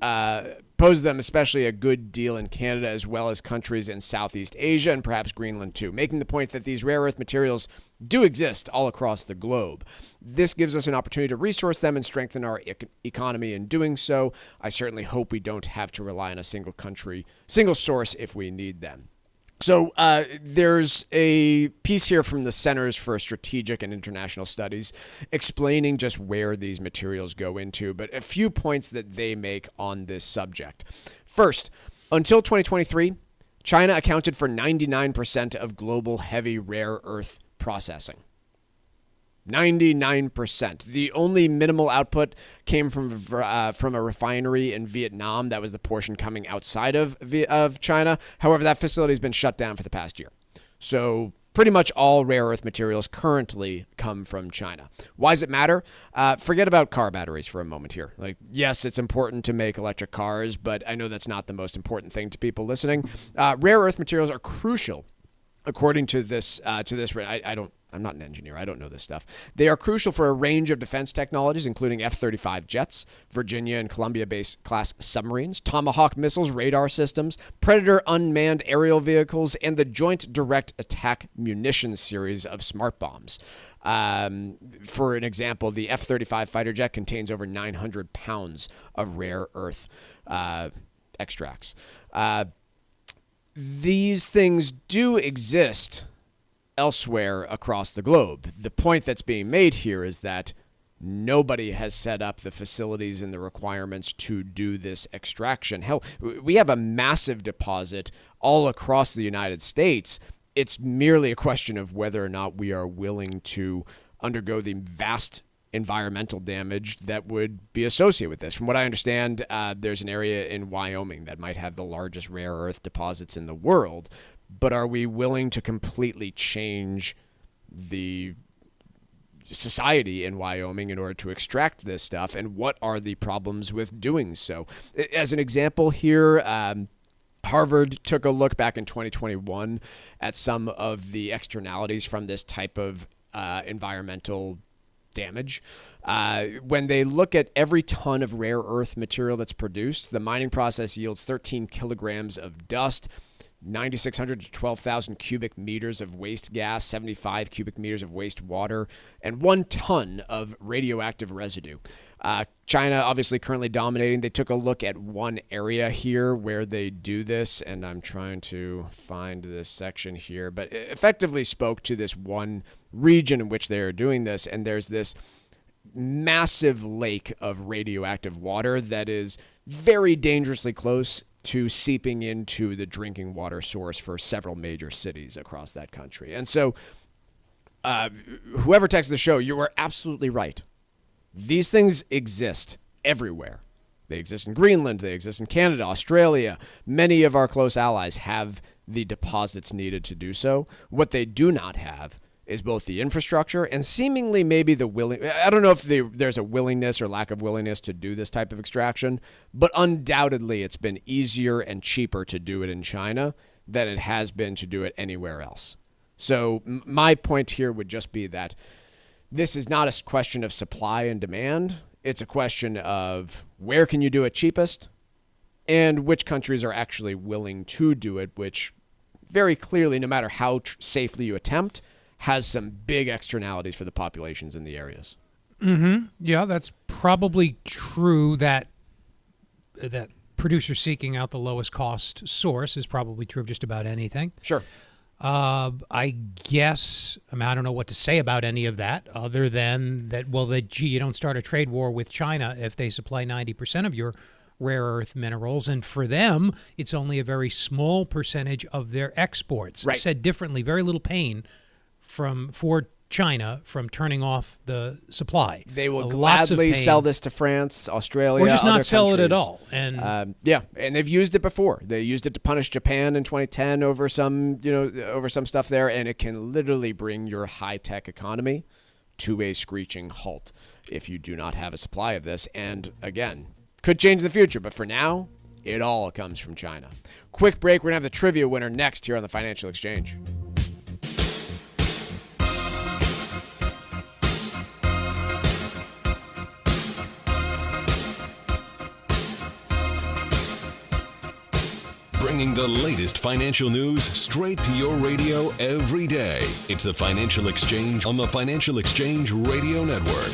them especially a good deal in Canada, as well as countries in Southeast Asia and perhaps Greenland too, making the point that these rare earth materials do exist all across the globe. This gives us an opportunity to resource them and strengthen our economy in doing so. I certainly hope we don't have to rely on a single source if we need them. So there's a piece here from the Centers for Strategic and International Studies explaining just where these materials go into, but a few points that they make on this subject. First, until 2023, China accounted for 99% of global heavy rare earth processing. 99%. The only minimal output came from a refinery in Vietnam. That was the portion coming outside of China. However, that facility has been shut down for the past year. So pretty much all rare earth materials currently come from China. Why does it matter? Forget about car batteries for a moment here. Like, yes, it's important to make electric cars, but I know that's not the most important thing to people listening. Rare earth materials are crucial, according to this. I'm not an engineer. I don't know this stuff. They are crucial for a range of defense technologies, including F-35 jets, Virginia and Columbia-based class submarines, Tomahawk missiles, radar systems, Predator unmanned aerial vehicles, and the Joint Direct Attack Munitions series of smart bombs. For an example, the F-35 fighter jet contains over 900 pounds of rare earth extracts. These things do exist elsewhere across the globe. The point that's being made here is that nobody has set up the facilities and the requirements to do this extraction. Hell, we have a massive deposit all across the United States. It's merely a question of whether or not we are willing to undergo the vast environmental damage that would be associated with this. From what I understand, there's an area in Wyoming that might have the largest rare earth deposits in the world. But are we willing to completely change the society in Wyoming in order to extract this stuff? And what are the problems with doing so? As an example here, Harvard took a look back in 2021 at some of the externalities from this type of environmental damage. When they look at every ton of rare earth material that's produced, the mining process yields 13 kilograms of dust, 9,600 to 12,000 cubic meters of waste gas, 75 cubic meters of waste water, and 1 ton of radioactive residue. China obviously currently dominating. They took a look at one area here where they do this, and I'm trying to find this section here, but it effectively spoke to this one region in which they are doing this, and there's this massive lake of radioactive water that is very dangerously close to seeping into the drinking water source for several major cities across that country. And so whoever texted the show, you are absolutely right. These things exist everywhere. They exist in Greenland. They exist in Canada, Australia. Many of our close allies have the deposits needed to do so. What they do not have is both the infrastructure and seemingly maybe the I don't know if there's a willingness or lack of willingness to do this type of extraction, but undoubtedly it's been easier and cheaper to do it in China than it has been to do it anywhere else. So my point here would just be that this is not a question of supply and demand. It's a question of where can you do it cheapest and which countries are actually willing to do it, which very clearly, no matter how safely you attempt, has some big externalities for the populations in the areas. Mm-hmm. Yeah, that's probably true. That producers seeking out the lowest cost source is probably true of just about anything. Sure. I guess, I don't know what to say about any of that other than that, you don't start a trade war with China if they supply 90% of your rare earth minerals. And for them, it's only a very small percentage of their exports. Right. Said differently, very little pain for China from turning off the supply. They will gladly sell this to France, Australia, or just not sell countries. it at all. And and they've used it before. They used it to punish Japan in 2010 over some stuff there, and it can literally bring your high-tech economy to a screeching halt if you do not have a supply of this. And again, could change in the future, but for now, it all comes from China. Quick break. We're going to have the trivia winner next here on the Financial Exchange. Bringing the latest financial news straight to your radio every day. It's the Financial Exchange on the Financial Exchange Radio Network.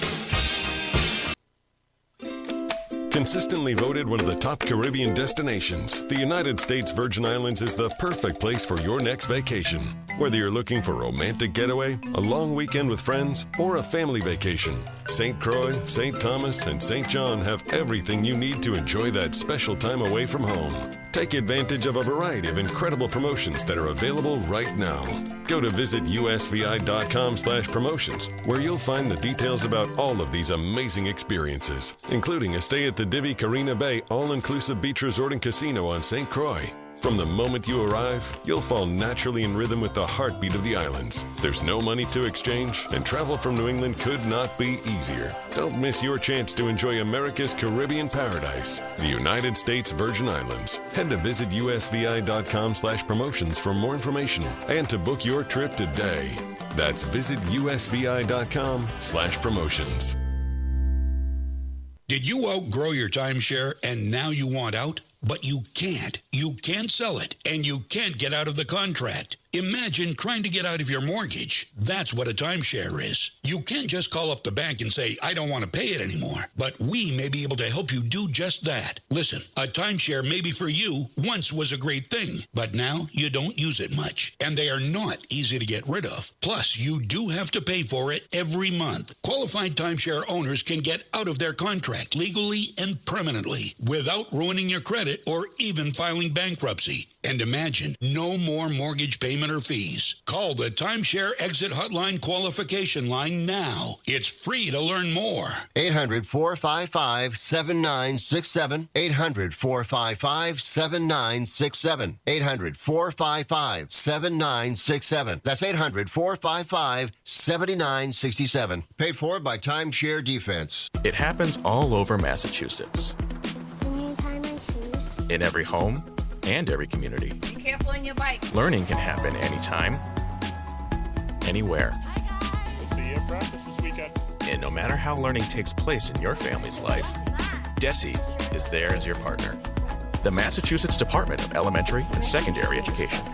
Consistently voted one of the top Caribbean destinations, the United States Virgin Islands is the perfect place for your next vacation. Whether you're looking for a romantic getaway, a long weekend with friends, or a family vacation, St. Croix, St. Thomas, and St. John have everything you need to enjoy that special time away from home. Take advantage of a variety of incredible promotions that are available right now. Go to visitusvi.com/promotions, where you'll find the details about all of these amazing experiences, including a stay at the Divi Carina Bay All-Inclusive Beach Resort and Casino on St. Croix. From the moment you arrive, you'll fall naturally in rhythm with the heartbeat of the islands. There's no money to exchange, and travel from New England could not be easier. Don't miss your chance to enjoy America's Caribbean paradise, the United States Virgin Islands. Head to visitusvi.com/promotions for more information and to book your trip today. That's visitusvi.com/promotions. Did you outgrow your timeshare and now you want out? But you can't. You can't sell it, and you can't get out of the contract. Imagine trying to get out of your mortgage. That's what a timeshare is. You can't just call up the bank and say, I don't want to pay it anymore. But we may be able to help you do just that. Listen, a timeshare maybe for you once was a great thing, but now you don't use it much, and they are not easy to get rid of. Plus, you do have to pay for it every month. Qualified timeshare owners can get out of their contract legally and permanently without ruining your credit or even filing bankruptcy. And imagine no more mortgage payment or fees. Call the Timeshare Exit Hotline qualification line now. It's free to learn more. 800-455-7967. 800-455-7967. 800-455-7967. That's 800-455-7967. Paid for by Timeshare Defense. It happens all over Massachusetts. Can you tie my shoes? In every home and every community. Be careful on your bike. Learning can happen anytime, anywhere. We'll see you at practice this weekend. And no matter how learning takes place in your family's life, DESE is there as your partner. The Massachusetts Department of Elementary and Secondary Education.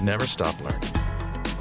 Never stop learning.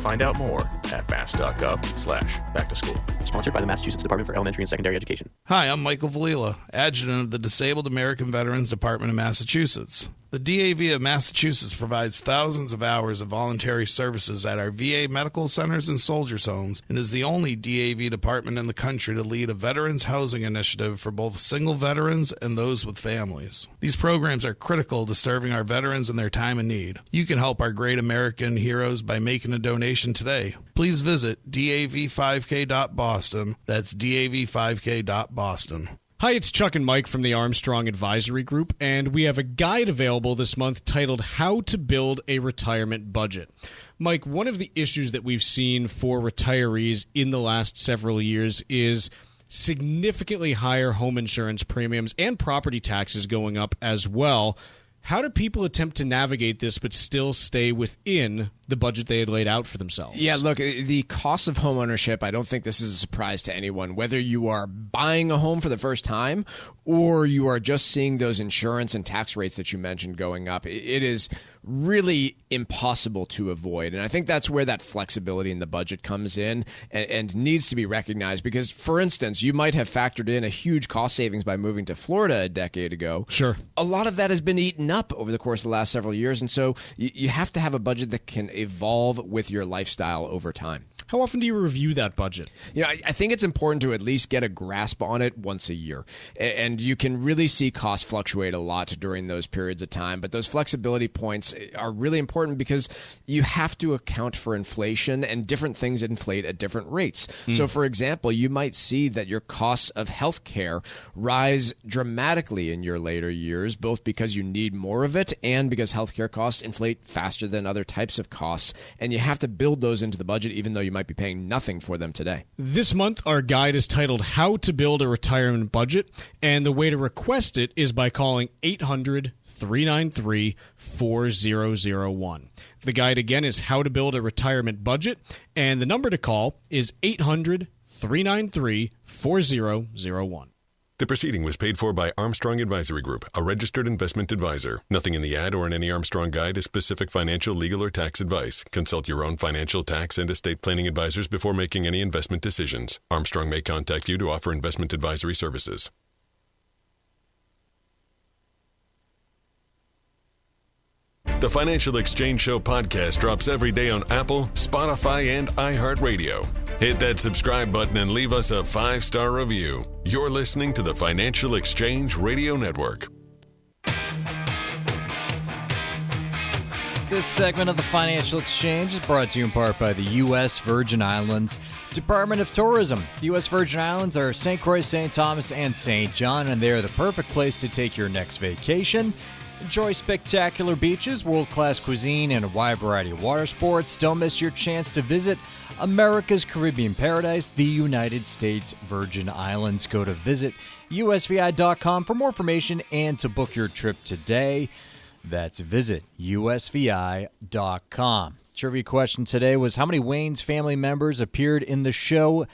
Find out more at mass.gov/back-to-school. Sponsored by the Massachusetts Department for Elementary and Secondary Education. Hi, I'm Michael Valila, Adjutant of the Disabled American Veterans Department of Massachusetts. The DAV of Massachusetts provides thousands of hours of voluntary services at our VA medical centers and soldiers' homes and is the only DAV department in the country to lead a veterans housing initiative for both single veterans and those with families. These programs are critical to serving our veterans in their time of need. You can help our great American heroes by making a donation today. Please visit dav5k.boston. That's dav5k.boston. Hi, it's Chuck and Mike from the Armstrong Advisory Group, and we have a guide available this month titled How to Build a Retirement Budget. Mike, one of the issues that we've seen for retirees in the last several years is significantly higher home insurance premiums and property taxes going up as well. How do people attempt to navigate this but still stay within the budget they had laid out for themselves? Yeah, look, the cost of home ownership, I don't think this is a surprise to anyone. Whether you are buying a home for the first time or you are just seeing those insurance and tax rates that you mentioned going up, it is really impossible to avoid. And I think that's where that flexibility in the budget comes in and needs to be recognized. Because, for instance, you might have factored in a huge cost savings by moving to Florida a decade ago. Sure. A lot of that has been eaten up over the course of the last several years. And so you have to have a budget that can evolve with your lifestyle over time. How often do you review that budget? You know, I think it's important to at least get a grasp on it once a year. And you can really see costs fluctuate a lot during those periods of time. But those flexibility points are really important because you have to account for inflation, and different things inflate at different rates. So, for example, you might see that your costs of health care rise dramatically in your later years, both because you need more of it and because healthcare costs inflate faster than other types of costs. And you have to build those into the budget, even though you might be paying nothing for them today. This month, our guide is titled How to Build a Retirement Budget, and the way to request it is by calling 800-393-4001. The guide again is How to Build a Retirement Budget, and the number to call is 800-393-4001. The proceeding was paid for by Armstrong Advisory Group, a registered investment advisor. Nothing in the ad or in any Armstrong guide is specific financial, legal, or tax advice. Consult your own financial, tax, and estate planning advisors before making any investment decisions. Armstrong may contact you to offer investment advisory services. The Financial Exchange Show podcast drops every day on Apple, Spotify, and iHeartRadio. Hit that subscribe button and leave us a 5-star review. You're listening to the Financial Exchange Radio Network. This segment of the Financial Exchange is brought to you in part by the U.S. Virgin Islands Department of Tourism. The U.S. Virgin Islands are St. Croix, St. Thomas, and St. John, and they're the perfect place to take your next vacation. Enjoy spectacular beaches, world-class cuisine, and a wide variety of water sports. Don't miss your chance to visit America's Caribbean paradise, the United States Virgin Islands. Go to visitusvi.com for more information and to book your trip today. That's visitusvi.com. Trivia question today was, how many Wayans family members appeared in the show,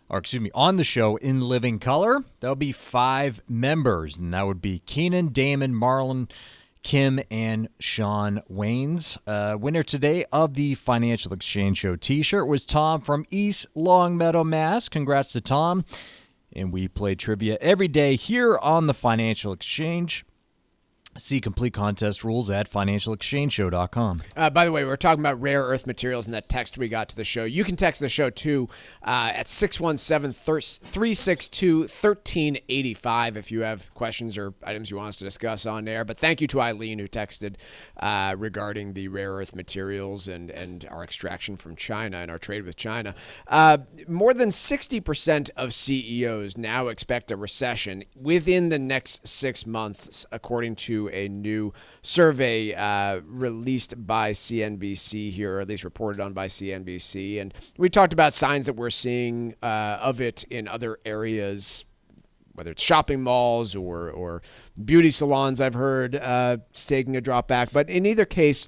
on the show In Living Color? That'll be 5 members, and that would be Keenan, Damon, Marlon, Kim, and Sean Wayans. Winner today of the Financial Exchange Show t-shirt was Tom from East Longmeadow, Mass. Congrats to Tom. And we play trivia every day here on the Financial Exchange. See complete contest rules at financialexchangeshow.com. By the way, we're talking about rare earth materials in that text we got to the show. You can text the show, too, at 617-362-1385 if you have questions or items you want us to discuss on there. But thank you to Eileen who texted regarding the rare earth materials and our extraction from China and our trade with China. More than 60% of CEOs now expect a recession within the next 6 months, according to a new survey released by CNBC here, or at least reported on by CNBC. And we talked about signs that we're seeing of it in other areas, whether it's shopping malls or beauty salons, I've heard, taking a drop back. But in either case,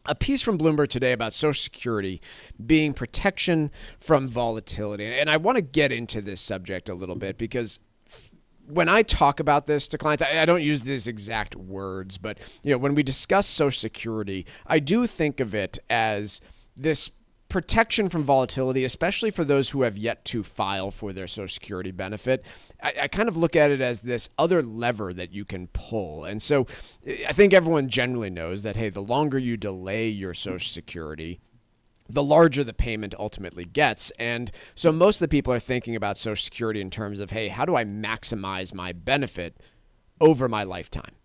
a piece from Bloomberg today about Social Security being protection from volatility. And I want to get into this subject a little bit because when I talk about this to clients, I don't use these exact words, but when we discuss Social Security, I do think of it as this protection from volatility, especially for those who have yet to file for their Social Security benefit. I kind of look at it as this other lever that you can pull. And so I think everyone generally knows that, hey, the longer you delay your Social Security, the larger the payment ultimately gets. And so most of the people are thinking about Social Security in terms of, hey, how do I maximize my benefit over my lifetime?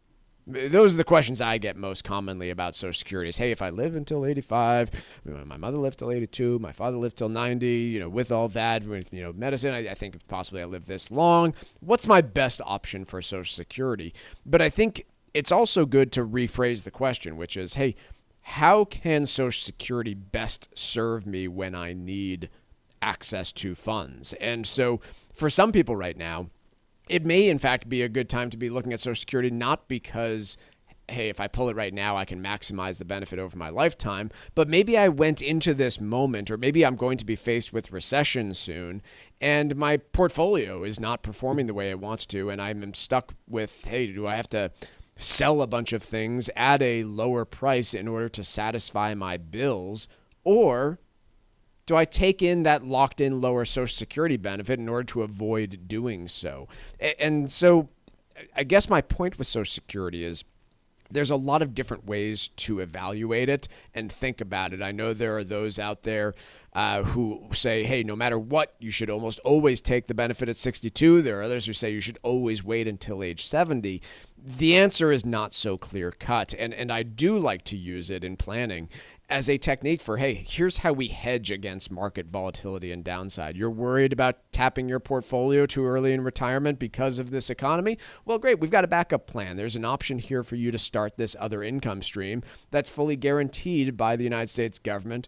Those are the questions I get most commonly about Social Security is, hey, if I live until 85, my mother lived till 82, my father lived till 90, with all that, with, medicine, I think possibly I live this long. What's my best option for Social Security? But I think it's also good to rephrase the question, which is, hey, how can Social Security best serve me when I need access to funds? And so for some people right now, it may, in fact, be a good time to be looking at Social Security, not because, hey, if I pull it right now, I can maximize the benefit over my lifetime, but maybe I went into this moment, or maybe I'm going to be faced with recession soon, and my portfolio is not performing the way it wants to, and I'm stuck with, hey, do I have to sell a bunch of things at a lower price in order to satisfy my bills, or do I take in that locked-in lower Social Security benefit in order to avoid doing so? And so I guess my point with Social Security is there's a lot of different ways to evaluate it and think about it. I know there are those out there who say, hey, no matter what, you should almost always take the benefit at 62. There are others who say you should always wait until age 70. The answer is not so clear-cut, and I do like to use it in planning as a technique for, hey, here's how we hedge against market volatility and downside. You're worried about tapping your portfolio too early in retirement because of this economy? Well, great. We've got a backup plan. There's an option here for you to start this other income stream that's fully guaranteed by the United States government,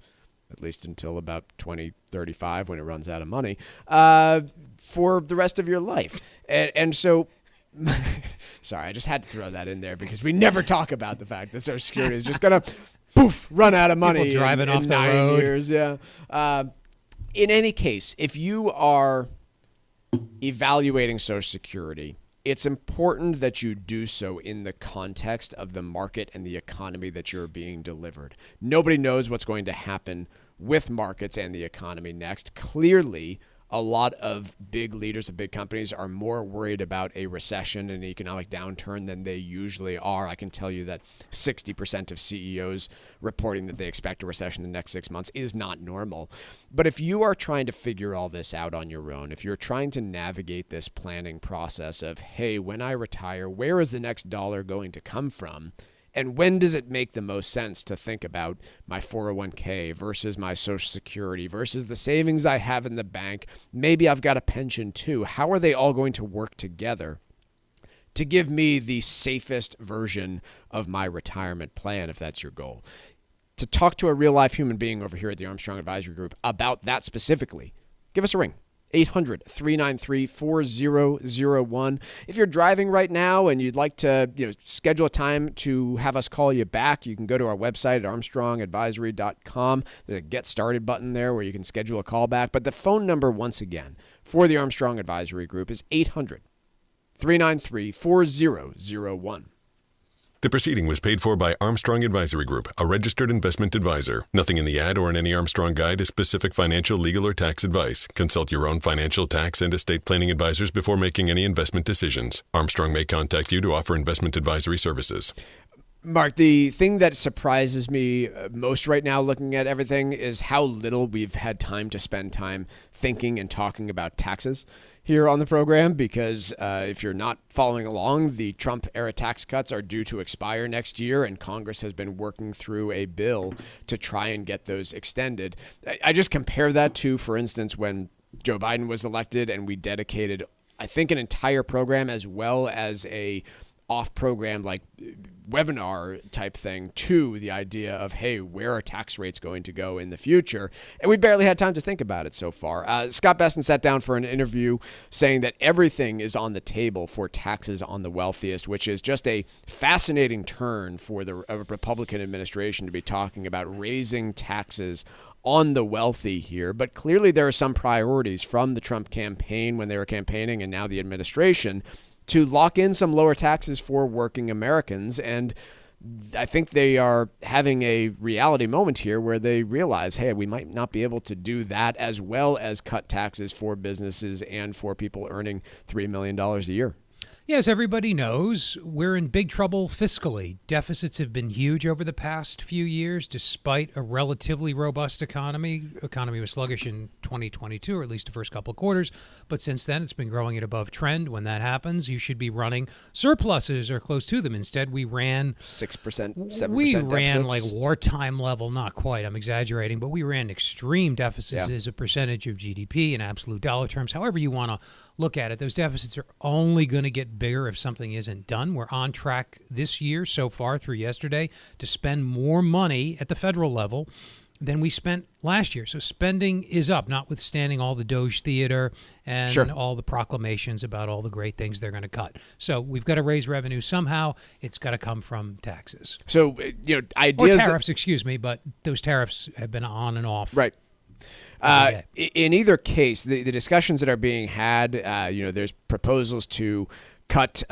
at least until about 2035 when it runs out of money, for the rest of your life. And so... Sorry, I just had to throw that in there because we never talk about the fact that Social Security is just going to poof, run out of money. People driving off in the 9 road. years, yeah. In any case, if you are evaluating Social Security, it's important that you do so in the context of the market and the economy that you're being delivered. Nobody knows what's going to happen with markets and the economy next. Clearly, a lot of big leaders of big companies are more worried about a recession and economic downturn than they usually are. I can tell you that 60% of CEOs reporting that they expect a recession in the next 6 months is not normal. But if you are trying to figure all this out on your own, if you're trying to navigate this planning process of, hey, when I retire, where is the next dollar going to come from? And when does it make the most sense to think about my 401k versus my Social Security versus the savings I have in the bank? Maybe I've got a pension too. How are they all going to work together to give me the safest version of my retirement plan, if that's your goal? To talk to a real-life human being over here at the Armstrong Advisory Group about that specifically, give us a ring. 800-393-4001. If you're driving right now and you'd like to schedule a time to have us call you back, you can go to our website at armstrongadvisory.com. There's a Get Started button there where you can schedule a call back. But the phone number, once again, for the Armstrong Advisory Group is 800-393-4001. The proceeding was paid for by Armstrong Advisory Group, a registered investment advisor. Nothing in the ad or in any Armstrong guide is specific financial, legal, or tax advice. Consult your own financial, tax, and estate planning advisors before making any investment decisions. Armstrong may contact you to offer investment advisory services. Mark, the thing that surprises me most right now looking at everything is how little we've had time to spend time thinking and talking about taxes here on the program, because if you're not following along, the Trump-era tax cuts are due to expire next year, and Congress has been working through a bill to try and get those extended. I just compare that to, for instance, when Joe Biden was elected and we dedicated, I think, an entire program as well as a off program like webinar type thing to the idea of, hey, where are tax rates going to go in the future? And we barely had time to think about it so far. Scott Bessent sat down for an interview saying that everything is on the table for taxes on the wealthiest, which is just a fascinating turn for the Republican administration to be talking about raising taxes on the wealthy here. But clearly there are some priorities from the Trump campaign when they were campaigning and now the administration to lock in some lower taxes for working Americans. And I think they are having a reality moment here where they realize, hey, we might not be able to do that as well as cut taxes for businesses and for people earning $3 million a year. Yes, everybody knows we're in big trouble fiscally. Deficits have been huge over the past few years, despite a relatively robust economy. Economy was sluggish in 2022, or at least the first couple of quarters. But since then, it's been growing at above trend. When that happens, you should be running surpluses or close to them. Instead, we ran 6%, 7%. We ran deficits. like wartime level, not quite. I'm exaggerating, but we ran extreme deficits as a percentage of GDP in absolute dollar terms. However you want to look at it, those deficits are only going to get bigger if something isn't done. We're on track this year so far through yesterday to spend more money at the federal level than we spent last year. So spending is up, notwithstanding all the Doge theater and all the proclamations about all the great things they're going to cut. So we've got to raise revenue somehow. It's got to come from taxes. So, ideas... Or tariffs, excuse me, but those tariffs have been on and off. Right. In either case, the discussions that are being had, there's proposals to cut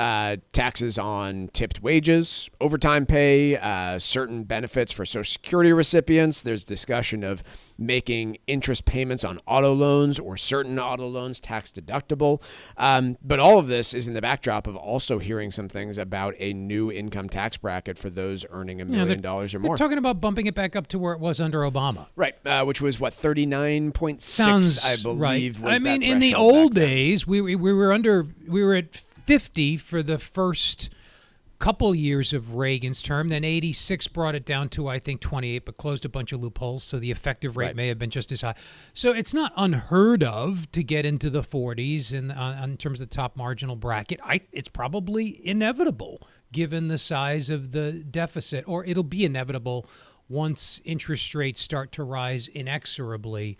taxes on tipped wages, overtime pay, certain benefits for Social Security recipients. There's discussion of making interest payments on auto loans or certain auto loans tax deductible. But all of this is in the backdrop of also hearing some things about a new income tax bracket for those earning $1 million or more. They're talking about bumping it back up to where it was under Obama. Right, which was, 39.6, I believe, was I mean, in the old days, we were at 50 for the first couple years of Reagan's term. Then 86 brought it down to, I think, 28, but closed a bunch of loopholes. So the effective rate may have been just as high. So it's not unheard of to get into the 40s in terms of the top marginal bracket. It's probably inevitable given the size of the deficit, or it'll be inevitable once interest rates start to rise inexorably,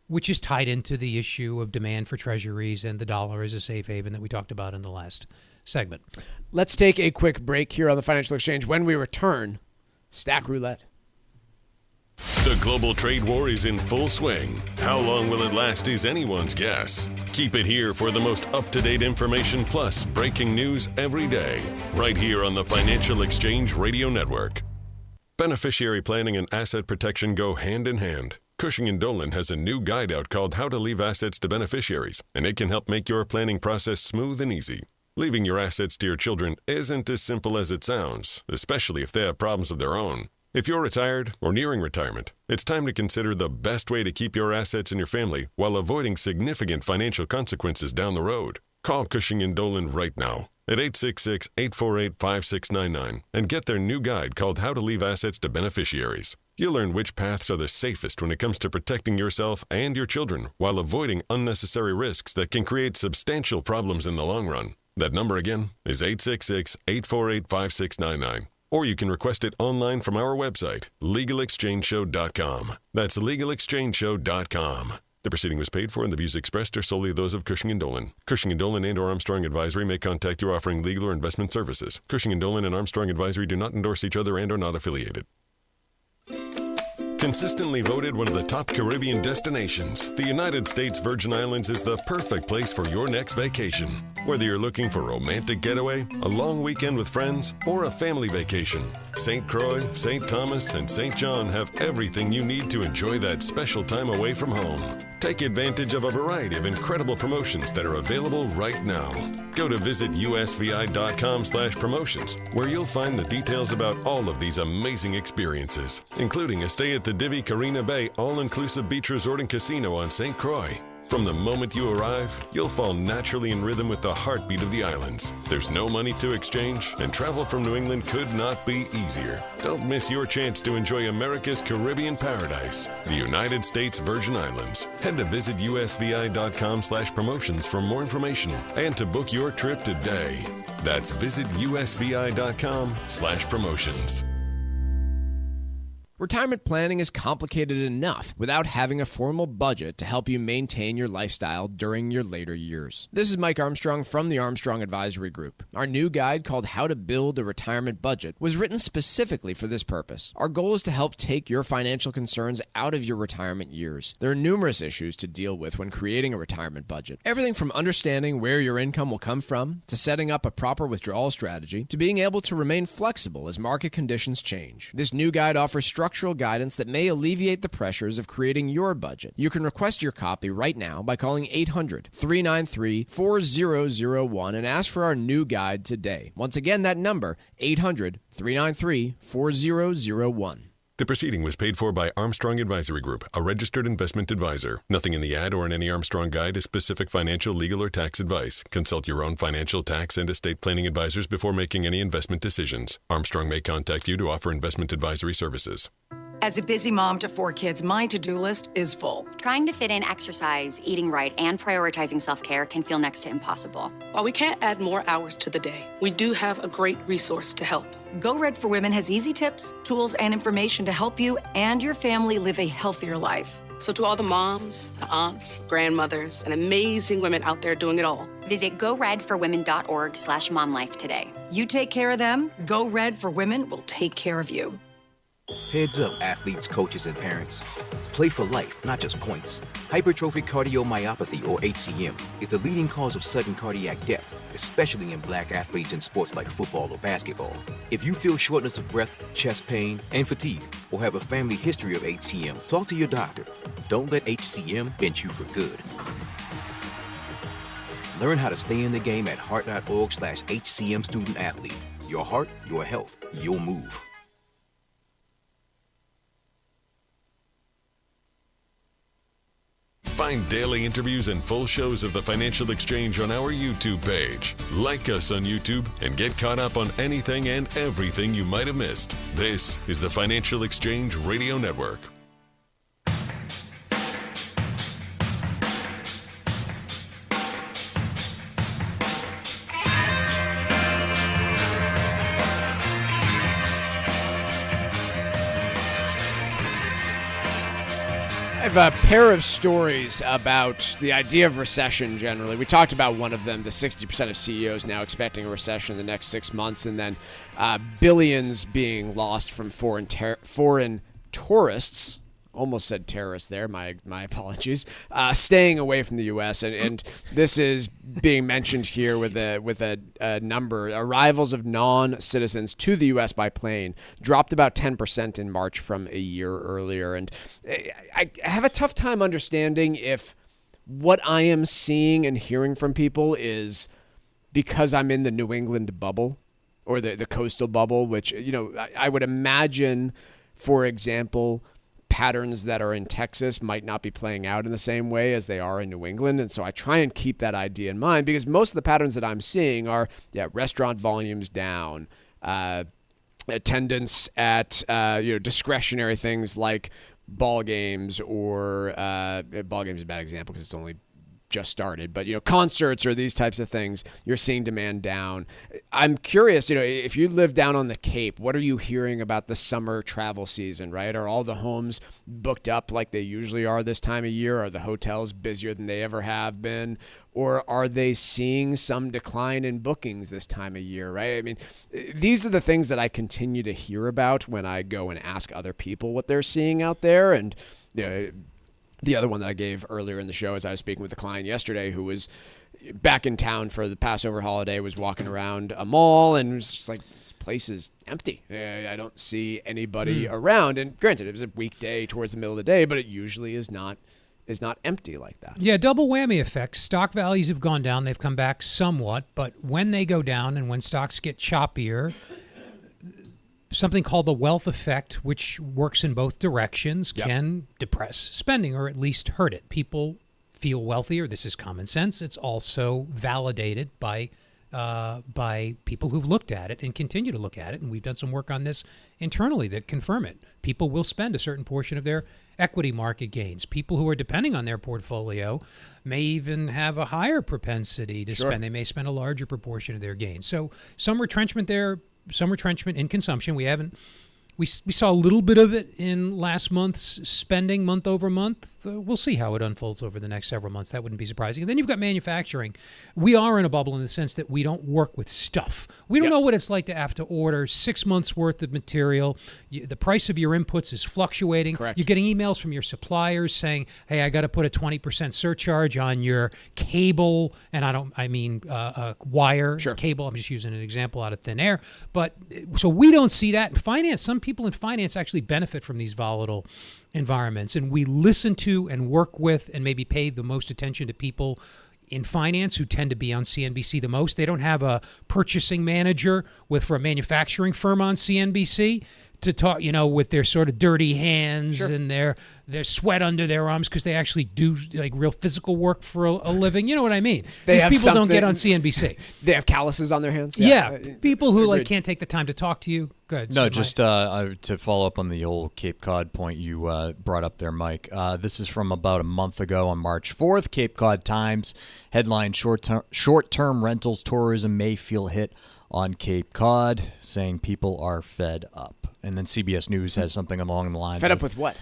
which is tied into the issue of demand for treasuries and the dollar as a safe haven that we talked about in the last segment. Let's take a quick break here on the Financial Exchange. When we return, Stack Roulette. The global trade war is in full swing. How long will it last is anyone's guess. Keep it here for the most up-to-date information plus breaking news every day, right here on the Financial Exchange Radio Network. Beneficiary planning and asset protection go hand in hand. Cushing & Dolan has a new guide out called How to Leave Assets to Beneficiaries, and it can help make your planning process smooth and easy. Leaving your assets to your children isn't as simple as it sounds, especially if they have problems of their own. If you're retired or nearing retirement, it's time to consider the best way to keep your assets in your family while avoiding significant financial consequences down the road. Call Cushing & Dolan right now at 866-848-5699 and get their new guide called How to Leave Assets to Beneficiaries. You'll learn which paths are the safest when it comes to protecting yourself and your children while avoiding unnecessary risks that can create substantial problems in the long run. That number again is 866-848-5699. Or you can request it online from our website, LegalExchangeShow.com. That's LegalExchangeShow.com. The proceeding was paid for and the views expressed are solely those of Cushing & Dolan. Cushing & Dolan and or Armstrong Advisory may contact you offering legal or investment services. Cushing & Dolan and Armstrong Advisory do not endorse each other and are not affiliated. Consistently voted one of the top Caribbean destinations, the United States Virgin Islands is the perfect place for your next vacation. Whether you're looking for a romantic getaway, a long weekend with friends, or a family vacation, St. Croix, St. Thomas, and St. John have everything you need to enjoy that special time away from home. Take advantage of a variety of incredible promotions that are available right now. Go to visitusvi.com/promotions, where you'll find the details about all of these amazing experiences, including a stay at the Divi Carina Bay all-inclusive beach resort and casino on St. Croix. From the moment you arrive, you'll fall naturally in rhythm with the heartbeat of the islands. There's no money to exchange, and travel from New England could not be easier. Don't miss your chance to enjoy America's Caribbean paradise, the United States Virgin Islands. Head to visitusvi.com/promotions for more information and to book your trip today. That's visit usvi.com/promotions. Retirement planning is complicated enough without having a formal budget to help you maintain your lifestyle during your later years. This is Mike Armstrong from the Armstrong Advisory Group. Our new guide called How to Build a Retirement Budget was written specifically for this purpose. Our goal is to help take your financial concerns out of your retirement years. There are numerous issues to deal with when creating a retirement budget. Everything from understanding where your income will come from, to setting up a proper withdrawal strategy, to being able to remain flexible as market conditions change. This new guide offers structural guidance that may alleviate the pressures of creating your budget. You can request your copy right now by calling 800-393-4001 and ask for our new guide today. Once again, that number, 800-393-4001. The proceeding was paid for by Armstrong Advisory Group, a registered investment advisor. Nothing in the ad or in any Armstrong guide is specific financial, legal, or tax advice. Consult your own financial, tax, and estate planning advisors before making any investment decisions. Armstrong may contact you to offer investment advisory services. As a busy mom to 4 kids, my to-do list is full. Trying to fit in exercise, eating right, and prioritizing self-care can feel next to impossible. While we can't add more hours to the day, we do have a great resource to help. Go Red for Women has easy tips, tools, and information to help you and your family live a healthier life. So to all the moms, the aunts, grandmothers, and amazing women out there doing it all, visit goredforwomen.org/momlife today. You take care of them, Go Red for Women will take care of you. Heads up, athletes, coaches, and parents. Play for life, not just points. Hypertrophic cardiomyopathy, or HCM, is the leading cause of sudden cardiac death, especially in black athletes in sports like football or basketball. If you feel shortness of breath, chest pain, and fatigue, or have a family history of HCM, talk to your doctor. Don't let HCM bend you for good. Learn how to stay in the game at heart.org/HCM student athlete. Your heart, your health, your move. Find daily interviews and full shows of the Financial Exchange on our YouTube page. Like us on YouTube and get caught up on anything and everything you might have missed. This is the Financial Exchange Radio Network. I have a pair of stories about the idea of recession generally. We talked about one of them, the 60% of CEOs now expecting a recession in the next 6 months, and then billions being lost from foreign tourists. Almost said terrorists there, my apologies. Staying away from the U.S. and this is being mentioned here with a number. Arrivals of non-citizens to the U.S. by plane dropped about 10% in March from a year earlier. And I have a tough time understanding if what I am seeing and hearing from people is because I'm in the New England bubble or the coastal bubble, which, I would imagine, for example, patterns that are in Texas might not be playing out in the same way as they are in New England. And so I try and keep that idea in mind because most of the patterns that I'm seeing are restaurant volumes down, attendance at discretionary things like ball games or ball games is a bad example because it's only just started, but concerts or these types of things, you're seeing demand down. I'm curious, if you live down on the Cape, what are you hearing about the summer travel season, right? Are all the homes booked up like they usually are this time of year? Are the hotels busier than they ever have been? Or are they seeing some decline in bookings this time of year, right? I mean, these are the things that I continue to hear about when I go and ask other people what they're seeing out there. And, the other one that I gave earlier in the show is I was speaking with a client yesterday who was back in town for the Passover holiday, was walking around a mall and was just like, this place is empty. I don't see anybody around. And granted, it was a weekday towards the middle of the day, but it usually is not empty like that. Yeah, double whammy effect. Stock values have gone down. They've come back somewhat. But when they go down and when stocks get choppier, something called the wealth effect, which works in both directions, can depress spending or at least hurt it. People feel wealthier. This is common sense. It's also validated by by people who've looked at it and continue to look at it. And we've done some work on this internally that confirm it. People will spend a certain portion of their equity market gains. People who are depending on their portfolio may even have a higher propensity to spend. They may spend a larger proportion of their gains. So some retrenchment there, some retrenchment in consumption. We saw a little bit of it in last month's spending month over month. We'll see how it unfolds over the next several months. That wouldn't be surprising. And then you've got manufacturing. We are in a bubble in the sense that we don't work with stuff. We don't know what it's like to have to order 6 months worth of material. The price of your inputs is fluctuating. Correct. You're getting emails from your suppliers saying, hey, I got to put a 20% surcharge on your cable. And I mean wire cable. I'm just using an example out of thin air. But so we don't see that in finance. Some people in finance actually benefit from these volatile environments, and we listen to and work with and maybe pay the most attention to people in finance who tend to be on CNBC the most. They don't have a purchasing manager for a manufacturing firm on CNBC to talk, with their sort of dirty hands and their sweat under their arms because they actually do like real physical work for a living. You know what I mean? These people don't get on CNBC. They have calluses on their hands. Yeah, people who can't take the time to talk to you. Good. No, just to follow up on the old Cape Cod point you brought up there, Mike. This is from about a month ago on March 4th. Cape Cod Times headline: Short-term rentals tourism may feel hit on Cape Cod, saying people are fed up. And then CBS News has something along the lines. Fed up with what?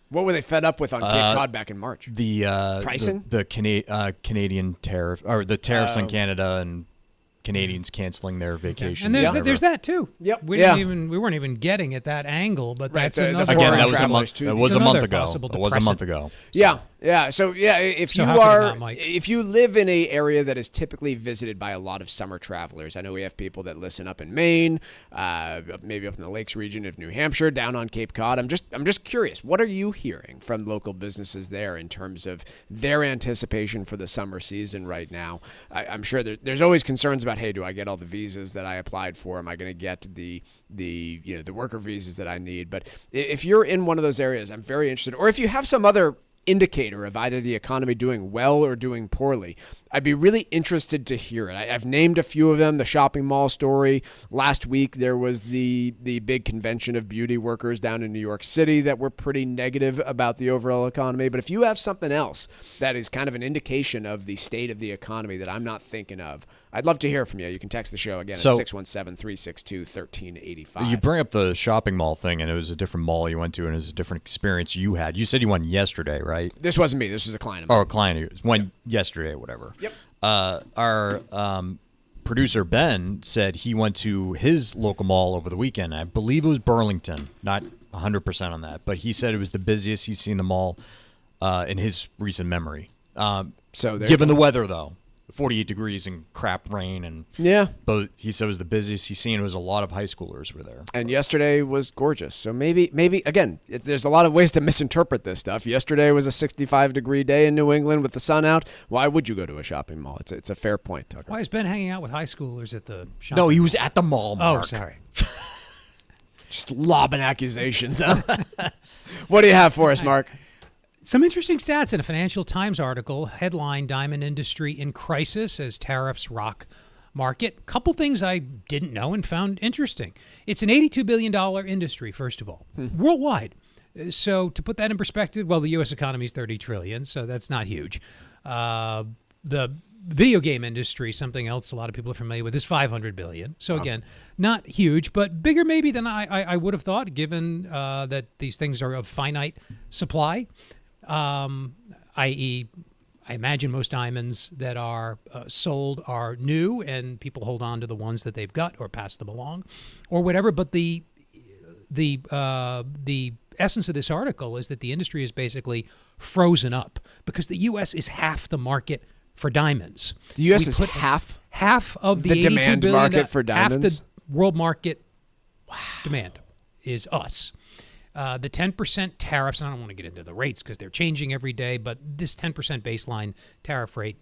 What were they fed up with on Cape Cod back in March? The pricing, the Canadian tariff, or the tariffs on Canada and Canadians canceling their vacations. And there's that too. Yep. We weren't even getting at that angle, but that's another. Again, that was a month. It was a month ago. It was a month ago. So. Yeah. So if you live in an area that is typically visited by a lot of summer travelers, I know we have people that listen up in Maine, maybe up in the Lakes region of New Hampshire, down on Cape Cod. I'm just curious. What are you hearing from local businesses there in terms of their anticipation for the summer season right now? I'm sure there's always concerns about, hey, do I get all the visas that I applied for? Am I going to get the worker visas that I need? But if you're in one of those areas, I'm very interested. Or if you have some other indicator of either the economy doing well or doing poorly, I'd be really interested to hear it. I've named a few of them. The shopping mall story. Last week, there was the big convention of beauty workers down in New York City that were pretty negative about the overall economy. But if you have something else that is kind of an indication of the state of the economy that I'm not thinking of, I'd love to hear from you. You can text the show again at 617-362-1385. You bring up the shopping mall thing, and it was a different mall you went to, and it was a different experience you had. You said you went yesterday, right? This wasn't me. This was a client of mine. Oh, a client of yours. Went yesterday, whatever. Yep. Our producer, Ben, said he went to his local mall over the weekend. I believe it was Burlington. Not 100% on that, but he said it was the busiest he's seen the mall in his recent memory. Given the weather, though. 48 degrees and crap rain, and but he said it was the busiest he's seen. It was a lot of high schoolers were there. And yesterday was gorgeous. So maybe again, there's a lot of ways to misinterpret this stuff. Yesterday was a 65-degree day in New England with the sun out. Why would you go to a shopping mall? It's a fair point, Tucker. Why is Ben hanging out with high schoolers at the shopping mall? No, he was at the mall, Mark. Oh, sorry. Just lobbing accusations. Huh? What do you have for us, Mark? Some interesting stats in a Financial Times article. Headline: Diamond industry in crisis as tariffs rock market. Couple things I didn't know and found interesting. It's an $82 billion industry, first of all, worldwide. So to put that in perspective, well, the U.S. economy is $30 trillion, so that's not huge. The video game industry, something else a lot of people are familiar with, is $500 billion. So again, not huge, but bigger maybe than I would have thought, given that these things are of finite supply. I.e., I imagine most diamonds that are sold are new, and people hold on to the ones that they've got or pass them along, or whatever. But the essence of this article is that the industry is basically frozen up because the U.S. is half the market for diamonds. The U.S. is half of the demand market for diamonds. Half the world market demand is us. The 10% tariffs, and I don't want to get into the rates because they're changing every day, but this 10% baseline tariff rate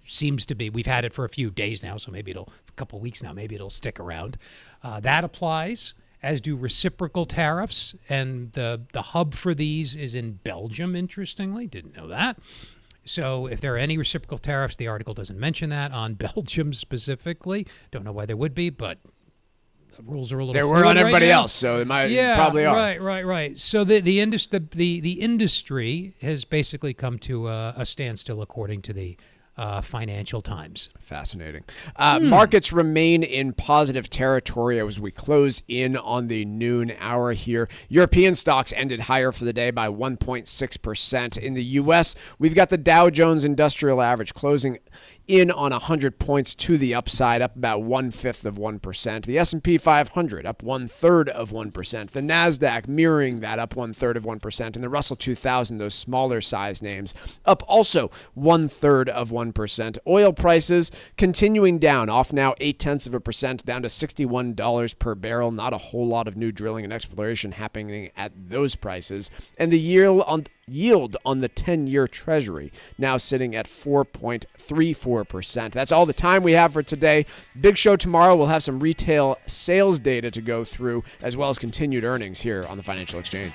seems to be, we've had it for a few days now, so maybe a couple of weeks now, maybe it'll stick around. That applies, as do reciprocal tariffs, and the hub for these is in Belgium, interestingly. Didn't know that. So if there are any reciprocal tariffs, the article doesn't mention that on Belgium specifically. Don't know why there would be, but the rules are a little There fluid were on right everybody now. else, so it might probably are. Right. So the industry has basically come to a standstill, according to the Financial Times. Fascinating. Markets remain in positive territory as we close in on the noon hour here. European stocks ended higher for the day by 1.6%. In the U.S., we've got the Dow Jones Industrial Average closing in on 100 points to the upside, up about 1/5%. The S&P 500 up 1/3%. The NASDAQ mirroring that, up 1/3%. And the Russell 2000, those smaller size names, up also 1/3%. Oil prices continuing down, off now 0.8%, down to $61 per barrel. Not a whole lot of new drilling and exploration happening at those prices. And the yield on the 10-year Treasury now sitting at 4.34%. That's all the time we have for today. Big show tomorrow. We'll have some retail sales data to go through, as well as continued earnings here on the Financial Exchange.